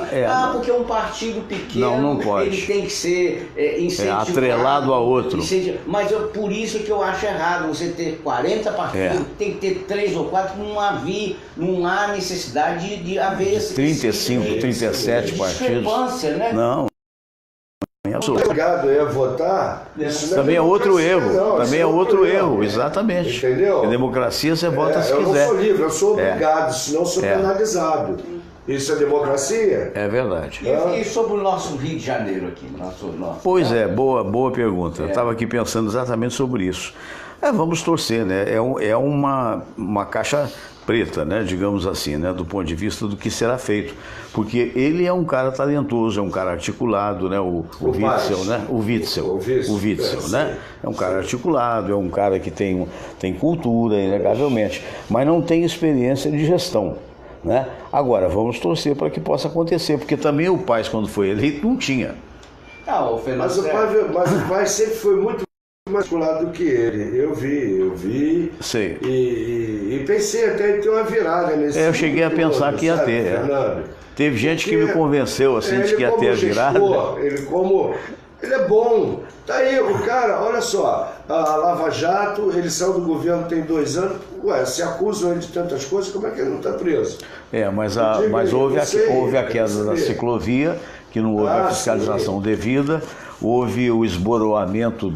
porque é um partido pequeno, não pode. Ele tem que ser incentivado. Atrelado a outro. Mas por isso que eu acho errado você ter 40 partidos, tem que ter 3 ou 4, não há necessidade de haver 35, 37 partidos. Discrepância, né? Não. Obrigado a votar. Também é outro erro. Também é outro erro, exatamente. Entendeu? Em democracia você vota se quiser. Eu não sou livre, eu sou obrigado, senão sou penalizado. Isso é democracia? É verdade. E sobre o nosso Rio de Janeiro aqui? Pois boa pergunta. Eu estava aqui pensando exatamente sobre isso. Vamos torcer, né? É uma caixa preta, né, digamos assim, né, do ponto de vista do que será feito, porque ele é um cara talentoso, é um cara articulado, né, o Witzel, né, o Witzel, né, é um cara articulado, é um cara que tem cultura, inegavelmente, mas não tem experiência de gestão, né. Agora, vamos torcer para que possa acontecer, porque também o Paes, quando foi eleito, não tinha. Mas o Paes sempre foi muito mais articulado do que ele. Eu vi. Sei. E pensei até em ter uma virada nesse eu cheguei a pensar que ia ter. Fernando? Teve gente que me convenceu assim de que ia ter a virada. Ele é bom. Tá aí, o cara, olha só, a Lava Jato, ele saiu do governo tem 2 anos, se acusam ele de tantas coisas, como é que ele não está preso? Mas houve a queda da ciclovia, que não houve a fiscalização devida, houve o esboroamento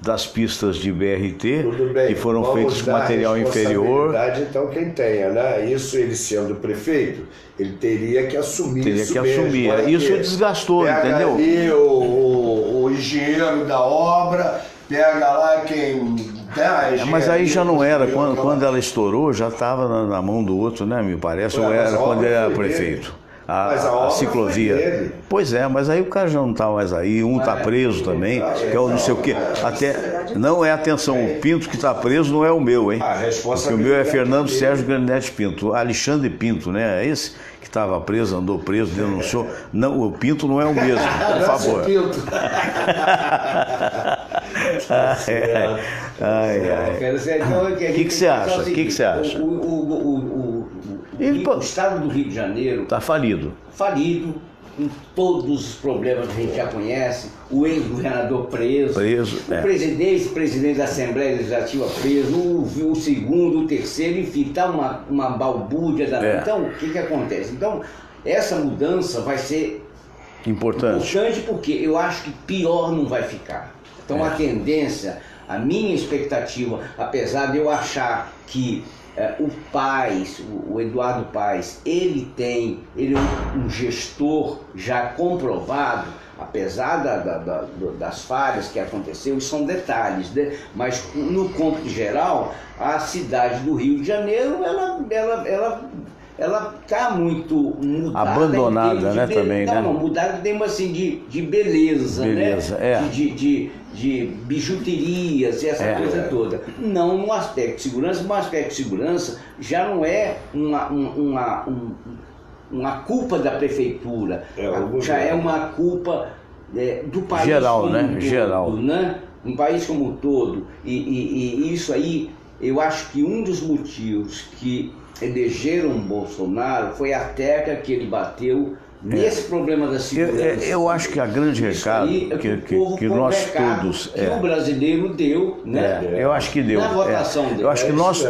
das pistas de BRT, que foram feitas com material inferior. Então quem tenha, né? Isso ele sendo prefeito, ele teria que assumir isso mesmo. Isso desgastou, entendeu? Ali o engenheiro da obra, pega lá quem Mas aí já não era, quando ela estourou, já estava na mão do outro, né, me parece, ou era quando ele era prefeito. A ciclovia. Pois é, mas aí o cara já não está mais aí, um está preso também, que é o não sei o quê. Até, não é, atenção, o Pinto que está preso não é o meu, hein? Porque o meu é Fernando Sérgio Granete Pinto, Alexandre Pinto, né? É esse que estava preso, andou preso, denunciou. Não, o Pinto não é o mesmo, por favor. O que você acha? O que você acha? O estado do Rio de Janeiro está falido. Falido, com todos os problemas que a gente já conhece, o ex-governador preso, o presidente da Assembleia Legislativa preso, o segundo, o terceiro, enfim, está uma balbúrdia. Então, o que acontece? Então, essa mudança vai ser importante porque eu acho que pior não vai ficar. Então, a tendência, a minha expectativa, apesar de eu achar que o Paes, o Eduardo Paes, ele é um gestor já comprovado, apesar das falhas que aconteceu, são detalhes, né? Mas no cômputo geral, a cidade do Rio de Janeiro, ela está muito mudada. Abandonada, né, também, né? Não, mudada em termos assim de beleza, né? De bijuterias e essa coisa toda. Não no aspecto de segurança, mas no aspecto de segurança já não é uma culpa da prefeitura, já é uma culpa do país geral, como né? Um todo, geral, né? Um país como um todo. E isso aí, eu acho que um dos motivos que elegeram Bolsonaro foi a tecla que ele bateu nesse problema da segurança. Eu acho que a grande recado que nós todos... Que o brasileiro deu, né? Eu acho que deu. Na votação dele. Eu acho que nós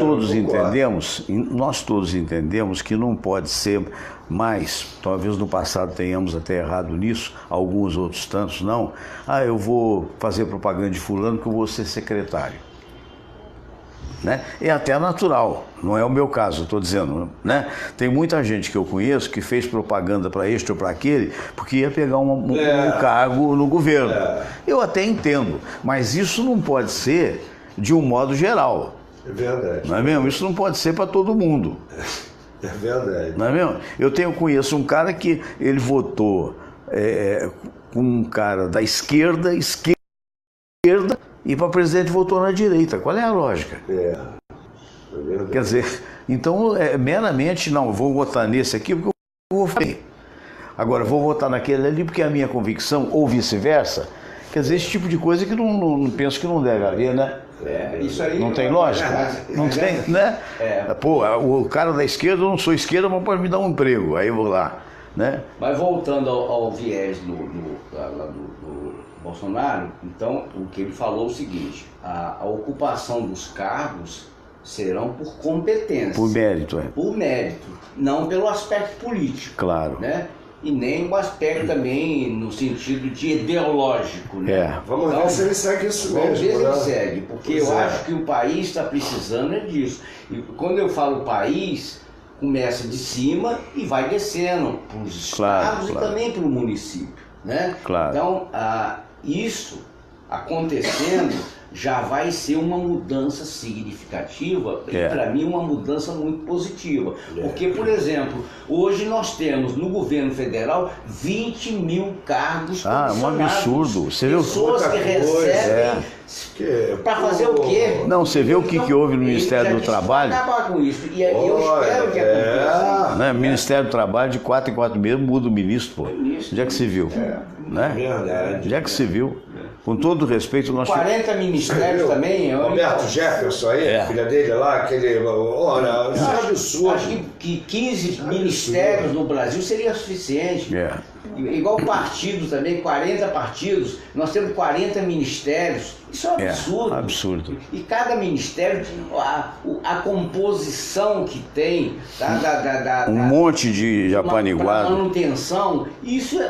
todos entendemos que não pode ser mais, talvez no passado tenhamos até errado nisso, alguns outros tantos não. Eu vou fazer propaganda de fulano que eu vou ser secretário. Né? É até natural, não é o meu caso, estou dizendo, né? Tem muita gente que eu conheço que fez propaganda para este ou para aquele porque ia pegar um cargo no governo. Eu até entendo, mas isso não pode ser de um modo geral. É verdade. Não é mesmo? Isso não pode ser para todo mundo. É verdade. Não é mesmo? Eu conheço um cara que ele votou com um cara da esquerda, e para presidente votou na direita. Qual é a lógica? Quer dizer, então meramente, não, vou votar nesse aqui porque eu vou fazer. Agora, vou votar naquele ali porque é a minha convicção, ou vice-versa. Quer dizer, esse tipo de coisa que não penso que não deve haver, né? Isso aí não tem lógica? Não tem, né? Pô, o cara da esquerda, eu não sou esquerda, mas pode me dar um emprego, aí eu vou lá, né? Mas voltando ao viés do Bolsonaro, então o que ele falou é o seguinte: a ocupação dos cargos serão por competência. Por mérito, Por mérito, não pelo aspecto político. Claro. Né? E nem o aspecto também no sentido de ideológico, né? Vamos ver se ele segue isso mesmo. Vamos ver se ele segue, porque eu acho que o país está precisando disso. E quando eu falo país, começa de cima e vai descendo para os estados e também para o município, né? Claro. Então, isso acontecendo já vai ser uma mudança significativa e para mim uma mudança muito positiva. Porque, por exemplo, hoje nós temos no governo federal 20 mil cargos comissionados. Um absurdo. Você pessoas que recebem para fazer o quê? Não, você vê o que houve no Ministério do Trabalho? Acabar com isso. E eu espero que aconteça. Né? Ministério do Trabalho, de 4 em 4 meses, muda o ministro, pô. Onde é que se viu? Né? Verdade. Onde é que se viu? Com todo respeito, nós 40 ministérios também. Roberto Jefferson aí, filha dele lá, aquele. Olha, isso é absurdo. Acho que 15 ministérios no Brasil seria suficiente. Igual partido também, 40 partidos, nós temos 40 ministérios. Isso é um absurdo. Absurdo. E cada ministério, a composição que tem, um monte de apaniguado. Manutenção, isso,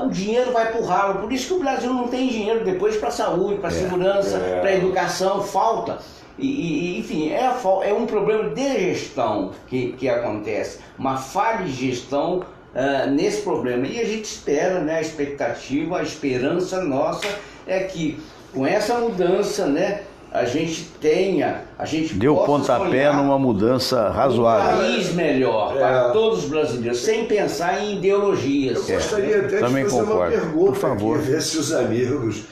o dinheiro vai pro ralo. Por isso que o Brasil não tem dinheiro depois para saúde, para segurança, para educação, falta. Enfim, é um problema de gestão que acontece, uma falha de gestão nesse problema. E a gente espera, né, a expectativa, a esperança nossa é que com essa mudança, né, a gente deu pontapé numa mudança razoável. Um país melhor para todos os brasileiros, sem pensar em ideologias. Eu gostaria até de fazer uma pergunta, por favor, aqui, ver se os amigos...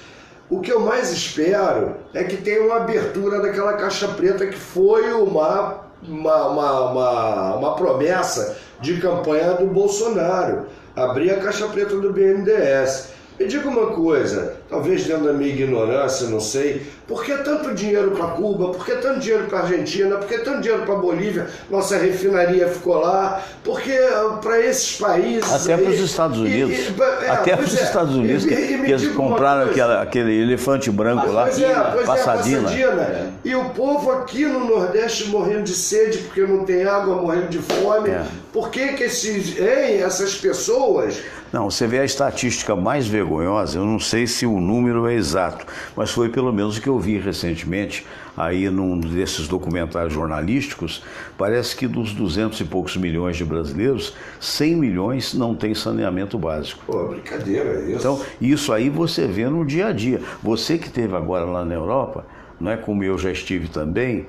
O que eu mais espero é que tenha uma abertura daquela caixa preta que foi uma promessa de campanha do Bolsonaro. Abrir a caixa preta do BNDES. Me diga uma coisa, talvez dentro da minha ignorância, não sei, por que tanto dinheiro para Cuba, por que tanto dinheiro para Argentina, por que tanto dinheiro para Bolívia, nossa refinaria ficou lá, porque para esses países... Até para os Estados Unidos, até para os Estados Unidos, que eles compraram aquele elefante branco lá, Passadina. E o povo aqui no Nordeste morrendo de sede porque não tem água, morrendo de fome, por que essas pessoas... Não, você vê a estatística mais vergonhosa, eu não sei se o número é exato, mas foi pelo menos o que eu vi recentemente, aí num desses documentários jornalísticos, parece que dos 200 e poucos milhões de brasileiros, 100 milhões não tem saneamento básico. Pô, brincadeira isso. Então, isso aí você vê no dia a dia. Você que esteve agora lá na Europa, não é, como eu já estive também,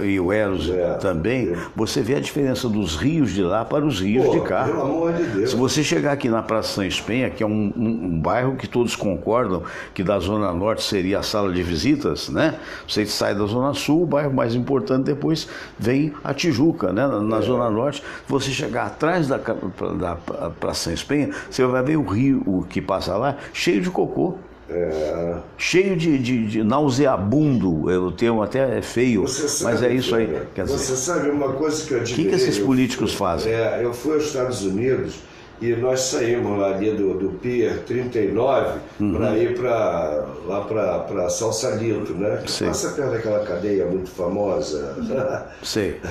e o Eros também, você vê a diferença dos rios de lá para os rios de cá. Pelo amor de Deus. Se você chegar aqui na Praça São Penha, que é um bairro que todos concordam que da Zona Norte seria a sala de visitas, né? Você sai da Zona Sul, o bairro mais importante depois vem a Tijuca, né? Na Zona Norte, você chegar atrás da Praça São Penha, você vai ver o rio que passa lá cheio de cocô. Cheio de nauseabundo, o termo até é feio, mas é isso aí. Quer dizer, você sabe uma coisa que eu admirei? O que esses políticos fazem? Eu fui aos Estados Unidos e nós saímos lá ali do Pier 39 para ir lá para Sausalito, né? Que passa perto daquela cadeia muito famosa. Sei.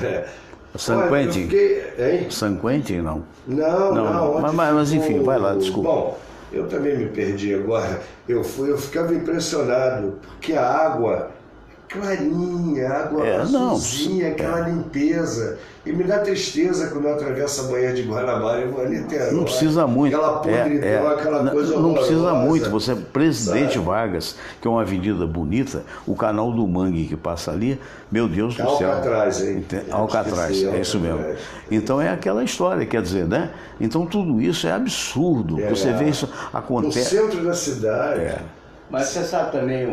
San Quentin? San Quentin, não? Não. Mas enfim, vai lá, desculpa. Bom, eu também me perdi agora. Eu ficava impressionado, porque a água clarinha, água azulzinha, aquela limpeza. E me dá tristeza quando eu atravesso a Baía de Guanabara e vou a Niterói. Não precisa muito. Aquela podridão, aquela coisa não precisa horrorosa. muito. Você, Presidente Vargas, que é uma avenida bonita, o canal do Mangue que passa ali, meu Deus do céu. Alcatraz, hein? Alcatraz, é isso mesmo. Então é aquela história, quer dizer, né? Então tudo isso é absurdo. Você vê isso acontece. No centro da cidade. Mas você sabe também,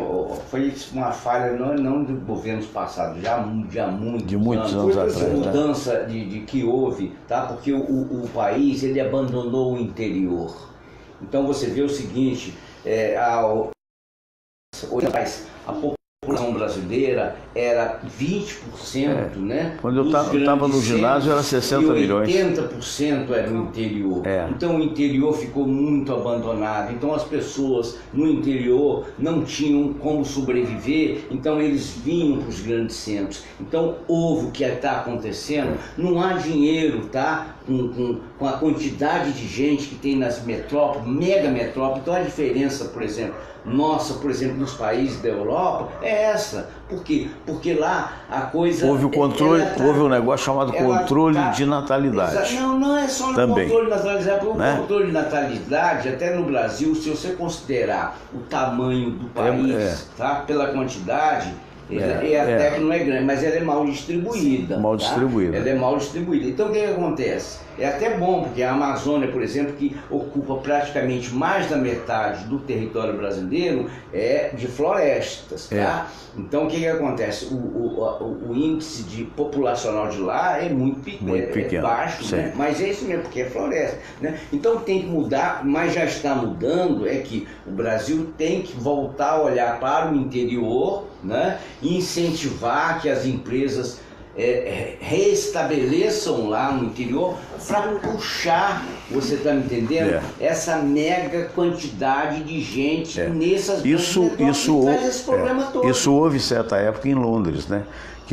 foi uma falha não de governos passados, já de muitos anos atrás. Mudança de que houve, tá? Porque o país ele abandonou o interior. Então você vê o seguinte, a população brasileira era 20%, né? Quando eu estava no ginásio era 60 milhões. 80% era no interior. Então o interior ficou muito abandonado. Então as pessoas no interior não tinham como sobreviver, então eles vinham para os grandes centros. Então houve o que está acontecendo, não há dinheiro, tá? Com a quantidade de gente que tem nas metrópoles, mega metrópoles. Então a diferença, por exemplo, nos países da Europa é essa. Por quê? Porque lá a coisa... Houve o controle, houve um negócio chamado controle de natalidade. Não é só no também, controle de natalidade, porque o controle de natalidade, até no Brasil, se você considerar o tamanho do país, tá? Pela quantidade... até que não é grande, mas ela é mal distribuída. Ela é mal distribuída. Então o que acontece? É até bom, porque a Amazônia, por exemplo, que ocupa praticamente mais da metade do território brasileiro, é de florestas, tá? Então o que acontece? O índice populacional de lá é muito pequeno, é baixo, né? Mas é isso mesmo, porque é floresta, né? Então tem que mudar, mas já está mudando, é que o Brasil tem que voltar a olhar para o interior, né? E incentivar que as empresas reestabeleçam lá no interior para puxar, você está me entendendo? Essa mega quantidade de gente nessas isso houve certa época em Londres, né?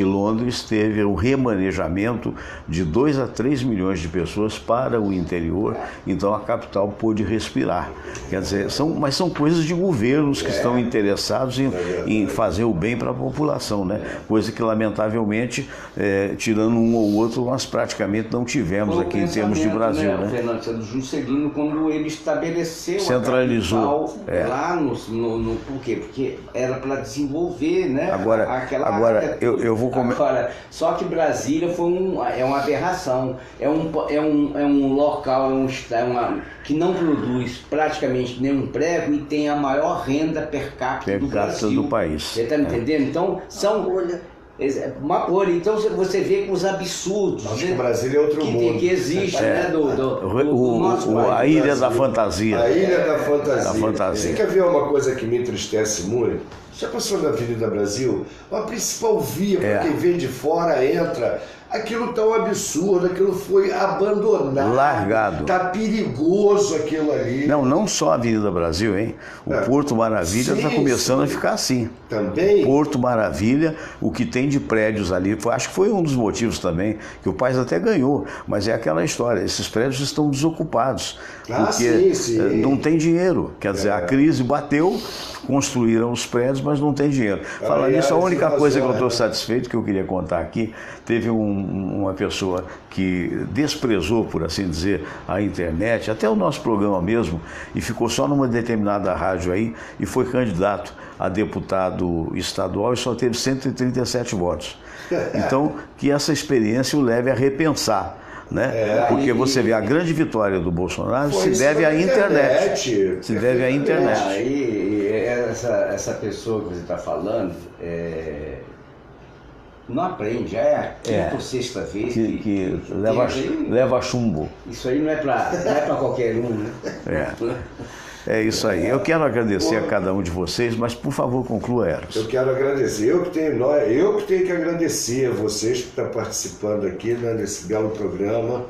que Londres teve o remanejamento de 2 a 3 milhões de pessoas para o interior, então a capital pôde respirar. Quer dizer, mas são coisas de governos que estão interessados em fazer o bem para a população, né? Coisa que, lamentavelmente, tirando um ou outro, nós praticamente não tivemos aqui em termos de Brasil, né? O Fernando Santos Juscelino, quando ele estabeleceu centralizou a capital lá por quê? Porque era para desenvolver, né? Agora eu vou Agora, só que Brasília é uma aberração, é um local, que não produz praticamente nenhum emprego e tem a maior renda per capita do Brasil. Do país. Você está me entendendo? Então, uma bolha. Então você vê com os absurdos. Acho que o Brasil é outro mundo. Que existe, né? A Ilha da Fantasia. A Ilha da Fantasia. Você quer ver uma coisa que me entristece muito? Já passou na Avenida Brasil? A principal via para quem vem de fora entra. Aquilo tão absurdo, aquilo foi abandonado. Largado. Tá perigoso aquilo ali. Não só a Avenida Brasil, hein? O Porto Maravilha está começando a ficar assim. Também? Porto Maravilha, o que tem de prédios ali, acho que foi um dos motivos também, que o país até ganhou, mas é aquela história, esses prédios estão desocupados, porque não tem dinheiro. Quer dizer, a crise bateu, construíram os prédios, mas não tem dinheiro. Falando nisso, a única coisa que eu estou satisfeito, que eu queria contar aqui, teve uma pessoa que desprezou, por assim dizer, a internet, até o nosso programa mesmo, e ficou só numa determinada rádio aí, e foi candidato a deputado estadual e só teve 137 votos. Então, que essa experiência o leve a repensar, né? Porque você vê, a grande vitória do Bolsonaro se deve à internet. Se deve à internet. Aí, essa pessoa que você está falando, não aprende, já é a quinta ou sexta vez que leva chumbo. Isso aí não é para qualquer um, né? É isso aí. Eu quero agradecer a cada um de vocês, mas por favor conclua, Eros. Eu quero agradecer. Eu que tenho que agradecer a vocês por estar participando aqui, né, nesse belo programa.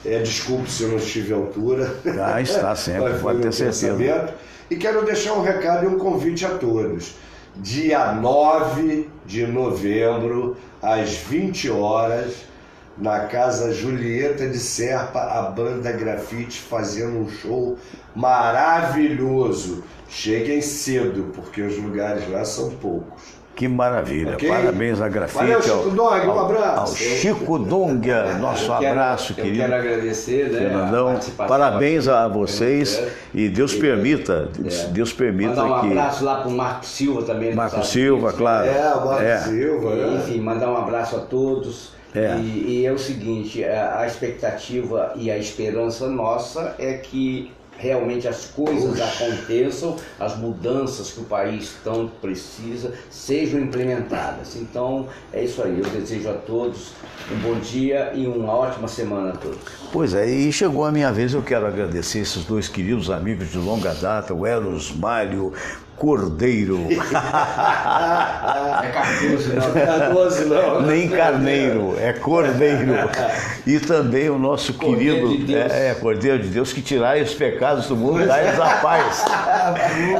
Desculpe se eu não estive à altura. Está sempre, pode ter certeza. E quero deixar um recado e um convite a todos. Dia 9 de novembro, às 20 horas, na Casa Julieta de Serpa, a banda Grafite fazendo um show maravilhoso. Cheguem cedo, porque os lugares lá são poucos. Que maravilha. Okay? Parabéns a Grafite. Valeu, Chico Dong, um abraço. Ao Chico Dong, nosso abraço, querido. Eu quero agradecer, né, Fernandão, parabéns a vocês e Deus permita, Deus permita que... Mandar um abraço lá para o Marco Silva também. Marco Silva, claro. O Marco Silva. Enfim, mandar um abraço a todos. E é o seguinte, a expectativa e a esperança nossa é que realmente as coisas aconteçam, as mudanças que o país tanto precisa sejam implementadas. Então é isso aí, eu desejo a todos um bom dia e uma ótima semana a todos. Pois é, e chegou a minha vez, eu quero agradecer esses dois queridos amigos de longa data, o Eros Mário Cordeiro. É Cardoso não. Nem Carneiro, é Cordeiro. E também o nosso querido Cordeiro de Deus, que tirai os pecados do mundo e dá-lhes a paz.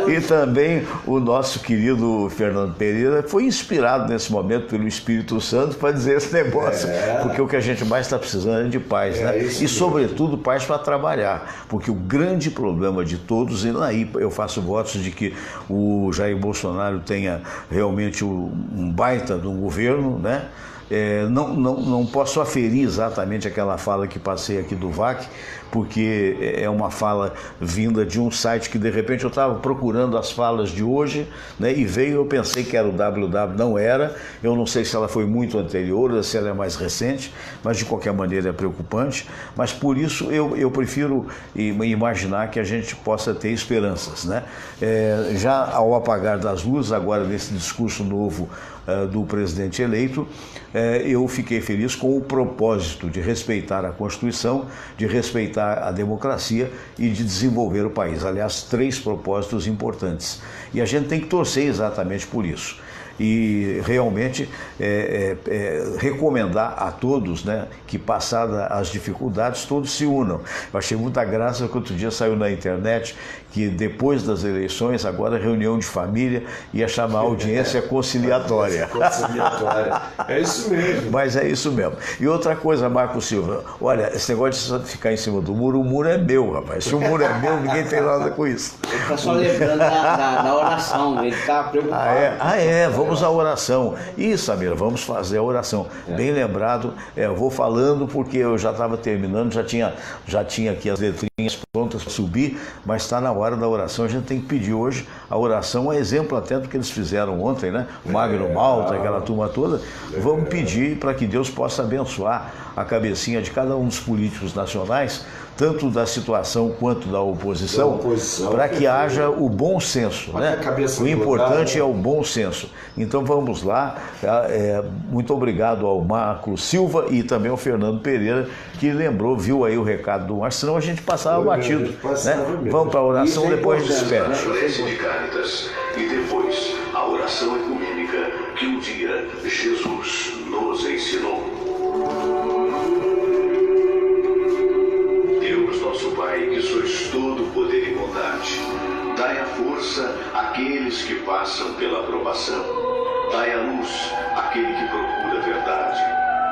E também o nosso querido Fernando Pereira foi inspirado nesse momento pelo Espírito Santo para dizer esse negócio, porque o que a gente mais está precisando é de paz, né? E sobretudo paz para trabalhar, porque o grande problema de todos, e aí eu faço votos de que o Jair Bolsonaro tenha realmente um baita de um governo, né? Não posso aferir exatamente aquela fala que passei aqui do VAC, porque é uma fala vinda de um site que de repente eu estava procurando as falas de hoje, né, e veio, eu pensei que era o www, não era, eu não sei se ela foi muito anterior ou se ela é mais recente, mas de qualquer maneira é preocupante, mas por isso eu prefiro imaginar que a gente possa ter esperanças, né? Já ao apagar das luzes, agora nesse discurso novo do presidente eleito, eu fiquei feliz com o propósito de respeitar a Constituição, de respeitar a democracia e de desenvolver o país. Aliás, 3 propósitos importantes. E a gente tem que torcer exatamente por isso. E realmente recomendar a todos, né, que passadas as dificuldades, todos se unam. Eu achei muita graça que outro dia saiu na internet que depois das eleições, agora reunião de família, ia chamar a audiência conciliatória. Conciliatória. É isso mesmo. Mas é isso mesmo. E outra coisa, Marco Silva, olha, esse negócio de ficar em cima do muro, o muro é meu, rapaz. Se o muro é meu, ninguém tem nada com isso. Ele está só lembrando da oração, ele está preocupado. Vamos à oração. Isso, Samira, vamos fazer a oração. Bem lembrado, eu vou falando porque eu já estava terminando, já tinha aqui as letrinhas prontas para subir, mas está na hora da oração. A gente tem que pedir hoje a oração, a exemplo até do que eles fizeram ontem, né? O Magno Malta, aquela turma toda. Vamos pedir para que Deus possa abençoar a cabecinha de cada um dos políticos nacionais, tanto da situação quanto da oposição, para que haja o bom senso, né? O importante é o bom senso. Então vamos lá. Muito obrigado ao Marco Silva e também ao Fernando Pereira, que lembrou, viu aí o recado do Márcio, senão a gente passava batido. Né? Vamos para a oração, depois a gente espera. Prece de Cáritas e depois a oração ecumênica que um dia Jesus nos ensinou. Deus, nosso Pai, que sois todo poder e bondade, dai a força àqueles que passam pela provação. Dai a luz àquele que procura a verdade.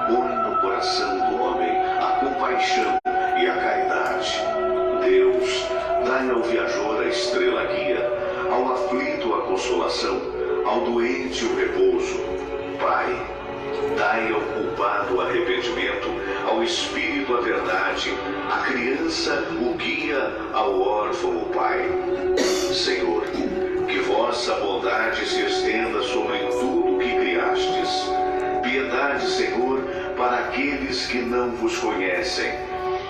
Põe no coração do homem a compaixão e a caridade. Deus, dai ao viajor a estrela guia, ao aflito a consolação, ao doente o repouso. Pai, dai ao culpado o arrependimento, ao espírito a verdade, à criança o guia, ao órfão o Pai. Senhor, que vossa bondade se estenda sobre tudo que criastes. Piedade, Senhor, para aqueles que não vos conhecem.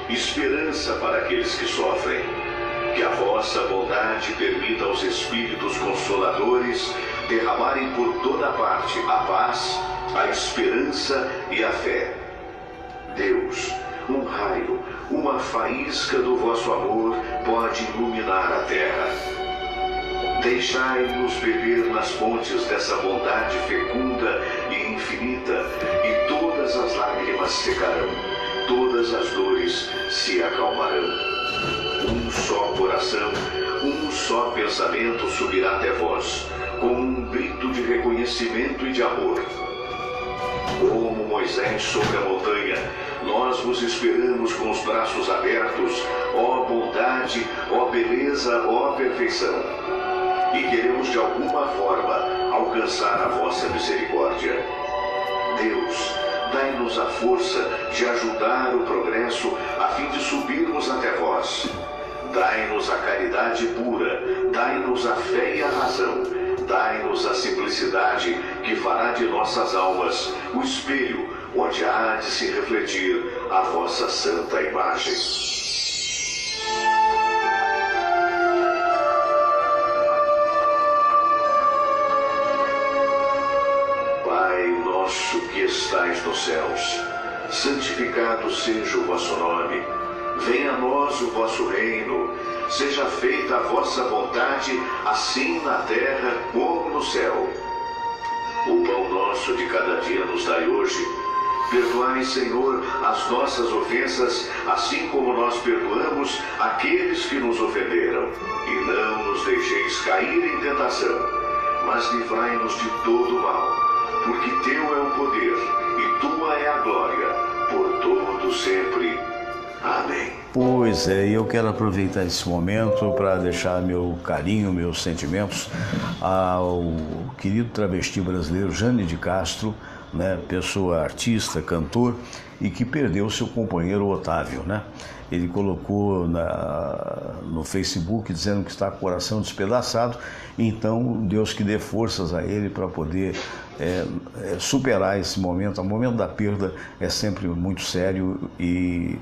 Esperança para aqueles que sofrem. Que a vossa bondade permita aos Espíritos Consoladores derramarem por toda parte a paz, a esperança e a fé. Deus, um raio, uma faísca do vosso amor pode iluminar a terra. Deixai-nos beber nas fontes dessa bondade fecunda e infinita, e todas as lágrimas secarão, todas as dores se acalmarão. Um só coração, um só pensamento subirá até vós, com um grito de reconhecimento e de amor. Como Moisés sobre a montanha, nós vos esperamos com os braços abertos, ó bondade, ó beleza, ó perfeição. E queremos de alguma forma alcançar a vossa misericórdia. Deus, dai-nos a força de ajudar o progresso a fim de subirmos até vós. Dai-nos a caridade pura, dai-nos a fé e a razão, dai-nos a simplicidade que fará de nossas almas o espelho onde há de se refletir a vossa santa imagem. Pai nosso que estais nos céus, santificado seja o vosso nome. Venha a nós o vosso reino, seja feita a vossa vontade, assim na terra como no céu. O pão nosso de cada dia nos dai hoje. Perdoai, Senhor, as nossas ofensas, assim como nós perdoamos aqueles que nos ofenderam. E não nos deixeis cair em tentação, mas livrai-nos de todo mal, porque teu é o poder e tua é a glória, por todo sempre. Amém. Pois é, eu quero aproveitar esse momento para deixar meu carinho, meus sentimentos ao querido travesti brasileiro Jânio de Castro, né, pessoa artista, cantor, e que perdeu seu companheiro Otávio, né? Ele colocou no Facebook dizendo que está com o coração despedaçado, então Deus que dê forças a ele para poder superar esse momento. O momento da perda é sempre muito sério e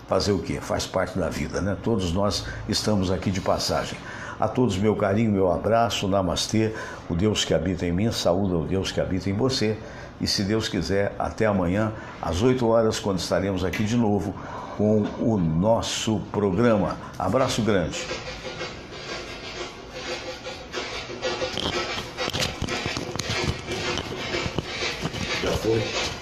fazer o quê? Faz parte da vida, né? Todos nós estamos aqui de passagem. A todos meu carinho, meu abraço, namastê, o Deus que habita em mim, saúda o Deus que habita em você. E se Deus quiser, até amanhã, às 8 horas, quando estaremos aqui de novo com o nosso programa. Abraço grande. Já foi.